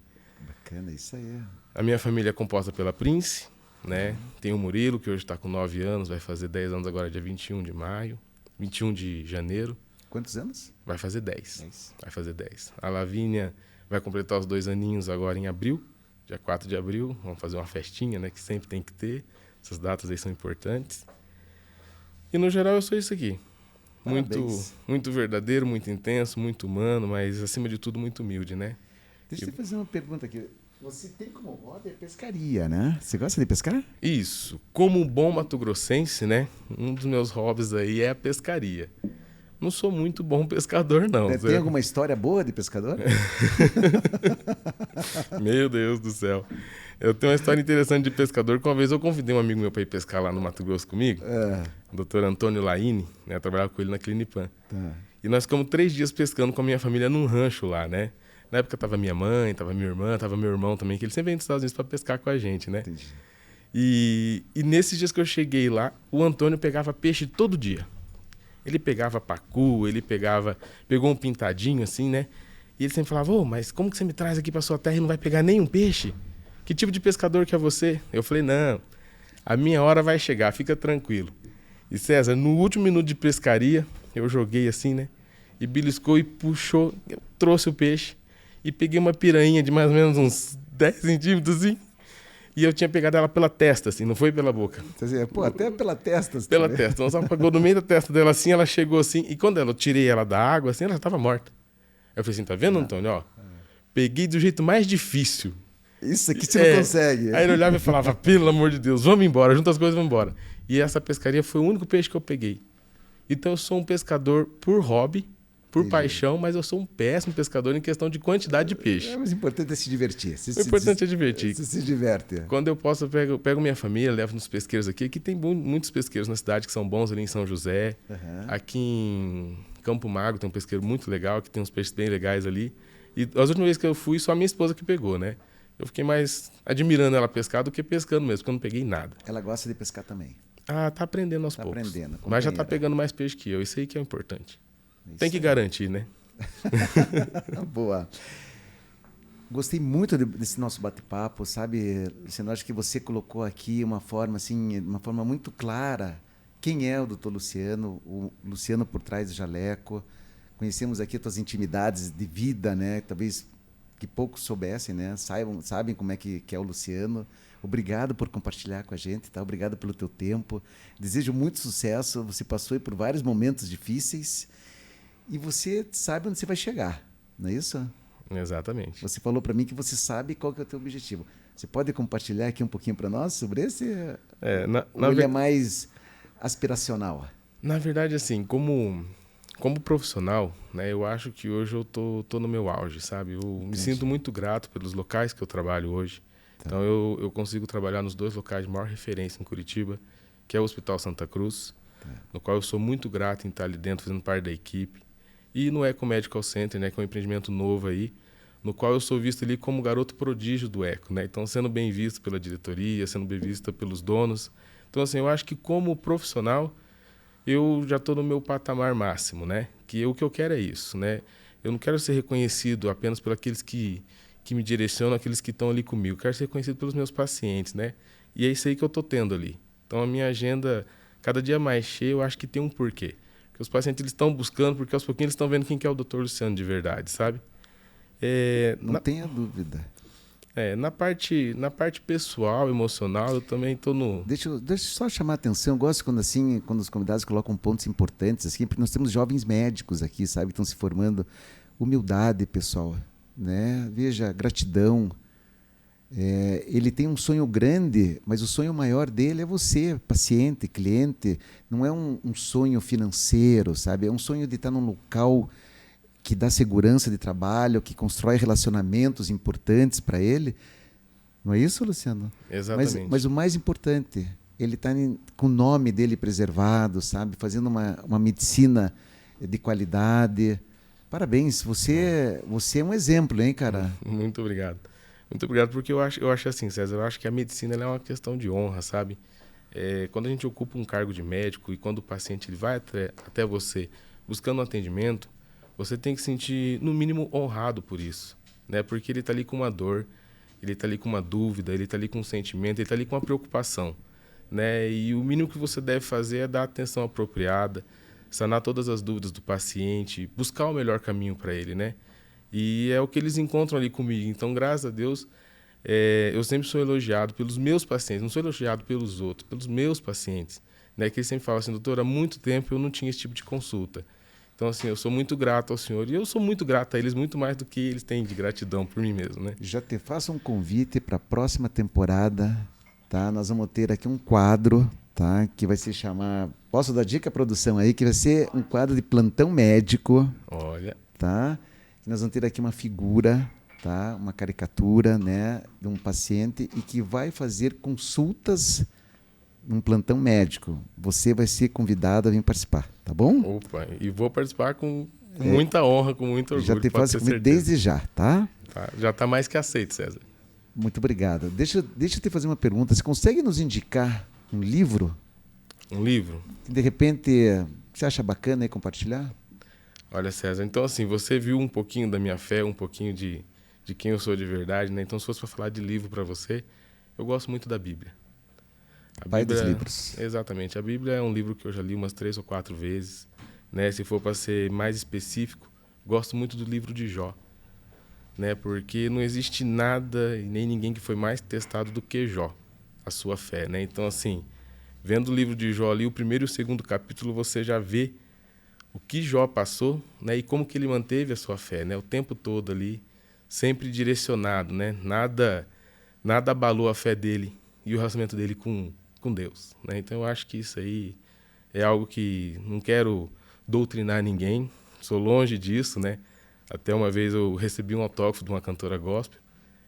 Speaker 1: Bacana, isso aí.
Speaker 2: A minha família é composta pela Prince, né? Tem o Murilo, que hoje está com 9 anos, vai fazer 10 anos agora, dia 21 de maio, 21 de janeiro.
Speaker 1: Quantos anos?
Speaker 2: Vai fazer 10. Vai fazer 10. A Lavínia vai completar os 2 aninhos agora em abril, dia 4 de abril. Vamos fazer uma festinha, né? Que sempre tem que ter. Essas datas aí são importantes. E no geral eu sou isso aqui. Muito verdadeiro, muito intenso, muito humano, mas acima de tudo muito humilde, né?
Speaker 1: Deixa eu te fazer uma pergunta aqui. Você tem como hobby a pescaria, né? Você gosta de pescar?
Speaker 2: Isso. Como um bom mato-grossense, né? Um dos meus hobbies aí é a pescaria. Não sou muito bom pescador, não.
Speaker 1: Tem alguma história boa de pescador?
Speaker 2: Meu Deus do céu. Eu tenho uma história interessante de pescador, que uma vez eu convidei um amigo meu para ir pescar lá no Mato Grosso comigo, o Dr. Antônio Laine, né? Eu trabalhava com ele na Clinipan.
Speaker 1: Tá.
Speaker 2: E nós ficamos 3 dias pescando com a minha família num rancho lá, né? Na época tava minha mãe, tava minha irmã, tava meu irmão também, que ele sempre vem dos Estados Unidos para pescar com a gente, né?
Speaker 1: Entendi.
Speaker 2: E nesses dias que eu cheguei lá, o Antônio pegava peixe todo dia. Ele pegava pacu, pegou um pintadinho assim, né? E ele sempre falava, mas como que você me traz aqui pra sua terra e não vai pegar nenhum peixe? Que tipo de pescador que é você? Eu falei, não, a minha hora vai chegar, fica tranquilo. E César, no último minuto de pescaria, eu joguei assim, né? E beliscou e puxou, eu trouxe o peixe e peguei uma piranha de mais ou menos uns 10 centímetros assim. E eu tinha pegado ela pela testa, assim, não foi pela boca.
Speaker 1: Pô, até pela testa.
Speaker 2: Pela testa. Então, ela apagou no meio da testa dela assim, ela chegou assim, e quando eu tirei ela da água, assim, ela já estava morta. Eu falei assim, tá vendo, Antônio? Ó, peguei do jeito mais difícil.
Speaker 1: Isso aqui você não consegue.
Speaker 2: Aí ele olhava e falava, pelo amor de Deus, vamos embora, junta as coisas e vamos embora. E essa pescaria foi o único peixe que eu peguei. Então eu sou um pescador por hobby, por paixão, mas eu sou um péssimo pescador em questão de quantidade de peixe.
Speaker 1: Mas o importante é se divertir.
Speaker 2: O importante é divertir.
Speaker 1: Você se diverte.
Speaker 2: Quando eu posso, eu pego minha família, levo nos pesqueiros aqui. Aqui tem muitos pesqueiros na cidade que são bons, ali em São José. Aqui em Campo Magro tem um pesqueiro muito legal, que tem uns peixes bem legais ali. E as últimas vezes que eu fui, só a minha esposa que pegou, né? Eu fiquei mais admirando ela pescar do que pescando mesmo, porque eu não peguei nada.
Speaker 1: Ela gosta de pescar também?
Speaker 2: Ah, tá aprendendo aos poucos.
Speaker 1: Aprendendo,
Speaker 2: mas já tá pegando mais peixe que eu. Isso aí que é importante.
Speaker 1: Isso
Speaker 2: tem que garantir, né?
Speaker 1: Boa. Gostei muito desse nosso bate-papo, sabe, Luciano? Acho que você colocou aqui uma forma muito clara quem é o Dr. Luciano, o Luciano por trás do jaleco. Conhecemos aqui as tuas intimidades de vida, né? Talvez que poucos soubessem, né? Sabem como é que é o Luciano. Obrigado por compartilhar com a gente, tá? Obrigado pelo teu tempo. Desejo muito sucesso. Você passou por vários momentos difíceis e você sabe onde você vai chegar, não é isso?
Speaker 2: Exatamente.
Speaker 1: Você falou para mim que você sabe qual que é o teu objetivo. Você pode compartilhar aqui um pouquinho para nós sobre esse? Ou ele é mais aspiracional?
Speaker 2: Na verdade, assim, como profissional, né, eu acho que hoje eu tô no meu auge, sabe? Eu me sinto muito grato pelos locais que eu trabalho hoje. Tá. Então, eu consigo trabalhar nos 2 locais de maior referência em Curitiba, que é o Hospital Santa Cruz, no qual eu sou muito grato em estar ali dentro, fazendo parte da equipe. E no Eco Medical Center, né, que é um empreendimento novo aí, no qual eu sou visto ali como garoto prodígio do Eco, né? Então, sendo bem visto pela diretoria, sendo bem visto pelos donos. Então, assim, eu acho que como profissional, eu já estou no meu patamar máximo, né? O que eu quero é isso, né? Eu não quero ser reconhecido apenas por aqueles que me direcionam, aqueles que estão ali comigo. Eu quero ser reconhecido pelos meus pacientes, né? E é isso aí que eu estou tendo ali. Então, a minha agenda, cada dia mais cheia, eu acho que tem um porquê. Porque os pacientes eles estão buscando, porque aos pouquinhos eles estão vendo quem que é o Dr. Luciano de verdade, sabe?
Speaker 1: Não tenha dúvida.
Speaker 2: Na parte pessoal, emocional, eu também estou no...
Speaker 1: Deixa eu só chamar a atenção. Eu gosto quando, assim, quando os convidados colocam pontos importantes, assim, porque nós temos jovens médicos aqui, sabe, que estão se formando. Humildade, pessoal, né? Veja, gratidão. Ele tem um sonho grande, mas o sonho maior dele é você, paciente, cliente. Não é um sonho financeiro, sabe? É um sonho de estar num local que dá segurança de trabalho, que constrói relacionamentos importantes para ele. Não é isso, Luciano?
Speaker 2: Exatamente.
Speaker 1: Mas o mais importante, ele está com o nome dele preservado, sabe? Fazendo uma medicina de qualidade. Parabéns, você é um exemplo, hein, cara?
Speaker 2: Muito obrigado. Muito obrigado, porque eu acho assim, César, eu acho que a medicina ela é uma questão de honra, sabe? Quando a gente ocupa um cargo de médico e quando o paciente ele vai até você buscando um atendimento, você tem que se sentir, no mínimo, honrado por isso, né? Porque ele está ali com uma dor, ele está ali com uma dúvida, ele está ali com um sentimento, ele está ali com uma preocupação, né? E o mínimo que você deve fazer é dar a atenção apropriada, sanar todas as dúvidas do paciente, buscar o melhor caminho para ele, né? E é o que eles encontram ali comigo. Então, graças a Deus, eu sempre sou elogiado pelos meus pacientes, não sou elogiado pelos outros, pelos meus pacientes, né? Que eles sempre falam assim, doutor, há muito tempo eu não tinha esse tipo de consulta. Então, assim, eu sou muito grato ao senhor e eu sou muito grato a eles, muito mais do que eles têm de gratidão por mim mesmo, né?
Speaker 1: Já te faço um convite para a próxima temporada, tá? Nós vamos ter aqui um quadro, tá? Que vai se chamar... Posso dar dica, produção, aí? Que vai ser um quadro de plantão médico.
Speaker 2: Olha.
Speaker 1: Tá? Nós vamos ter aqui uma figura, tá? Uma caricatura, né? De um paciente e que vai fazer consultas num plantão médico. Você vai ser convidado a vir participar, tá bom?
Speaker 2: Opa, e vou participar com muita honra, com muito orgulho.
Speaker 1: Já te faço convite desde já, tá?
Speaker 2: Já está mais que aceito, César.
Speaker 1: Muito obrigado. Deixa eu te fazer uma pergunta. Você consegue nos indicar um livro?
Speaker 2: Um livro?
Speaker 1: Que de repente você acha bacana aí compartilhar?
Speaker 2: Olha, César, então assim, você viu um pouquinho da minha fé, um pouquinho de quem eu sou de verdade, né? Então, se fosse para falar de livro para você, eu gosto muito da Bíblia.
Speaker 1: Pai dos livros.
Speaker 2: Exatamente. A Bíblia é um livro que eu já li umas 3 ou 4 vezes, né? Se for para ser mais específico, gosto muito do livro de Jó, né? Porque não existe nada e nem ninguém que foi mais testado do que Jó, a sua fé, né? Então, assim, vendo o livro de Jó ali, o primeiro e o segundo capítulo, você já vê o que Jó passou, né? E como que ele manteve a sua fé, né? O tempo todo ali, sempre direcionado, né? Nada abalou a fé dele e o relacionamento dele com Deus, né? Então, eu acho que isso aí é algo que não quero doutrinar ninguém, sou longe disso, né? Até uma vez eu recebi um autógrafo de uma cantora gospel,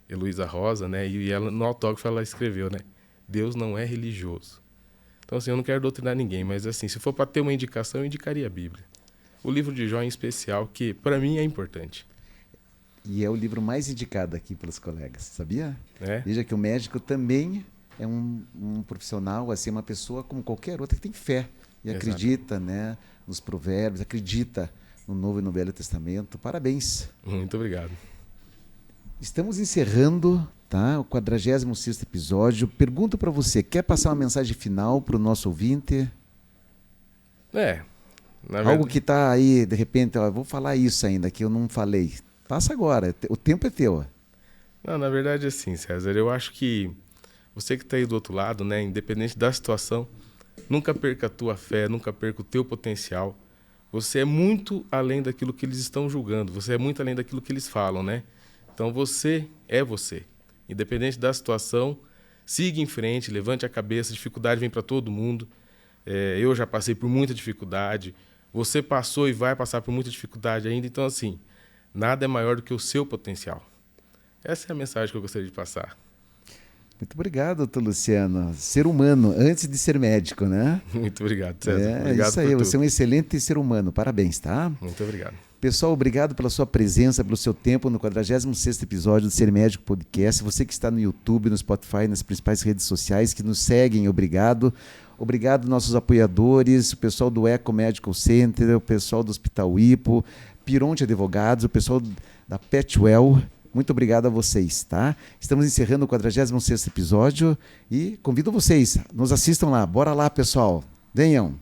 Speaker 2: Heloísa Rosa, né? E ela, no autógrafo ela escreveu, né? Deus não é religioso. Então, assim, eu não quero doutrinar ninguém, mas assim, se for para ter uma indicação, eu indicaria a Bíblia. O livro de Jó em especial, que para mim é importante.
Speaker 1: E é o livro mais indicado aqui pelos colegas, sabia?
Speaker 2: É?
Speaker 1: Veja que o médico também é um profissional, assim, uma pessoa como qualquer outra que tem fé e
Speaker 2: Exato.
Speaker 1: acredita, né, nos provérbios, acredita no Novo e no Velho Testamento. Parabéns.
Speaker 2: Muito obrigado.
Speaker 1: Estamos encerrando, tá, o 46º episódio. Pergunto para você, quer passar uma mensagem final para o nosso ouvinte? Algo que está aí, de repente, ó, vou falar isso ainda, que eu não falei. Passa agora, o tempo é teu.
Speaker 2: Não, na verdade, assim, César, eu acho que você que está aí do outro lado, né, independente da situação, nunca perca a tua fé, nunca perca o teu potencial. Você é muito além daquilo que eles estão julgando, você é muito além daquilo que eles falam, né? Então você é você. Independente da situação, siga em frente, levante a cabeça, dificuldade vem para todo mundo. Eu já passei por muita dificuldade, você passou e vai passar por muita dificuldade ainda, então assim, nada é maior do que o seu potencial. Essa é a mensagem que eu gostaria de passar.
Speaker 1: Muito obrigado, doutor Luciano. Ser humano, antes de ser médico, né?
Speaker 2: Muito obrigado, César. Obrigado
Speaker 1: isso aí, você é um excelente ser humano. Parabéns, tá?
Speaker 2: Muito obrigado.
Speaker 1: Pessoal, obrigado pela sua presença, pelo seu tempo no 46º episódio do Ser Médico Podcast. Você que está no YouTube, no Spotify, nas principais redes sociais, que nos seguem, obrigado. Obrigado nossos apoiadores, o pessoal do Eco Medical Center, o pessoal do Hospital Hipo, Pironte Advogados, o pessoal da Petwell. Muito obrigado a vocês, tá? Estamos encerrando o 46º episódio e convido vocês, nos assistam lá. Bora lá, pessoal. Venham.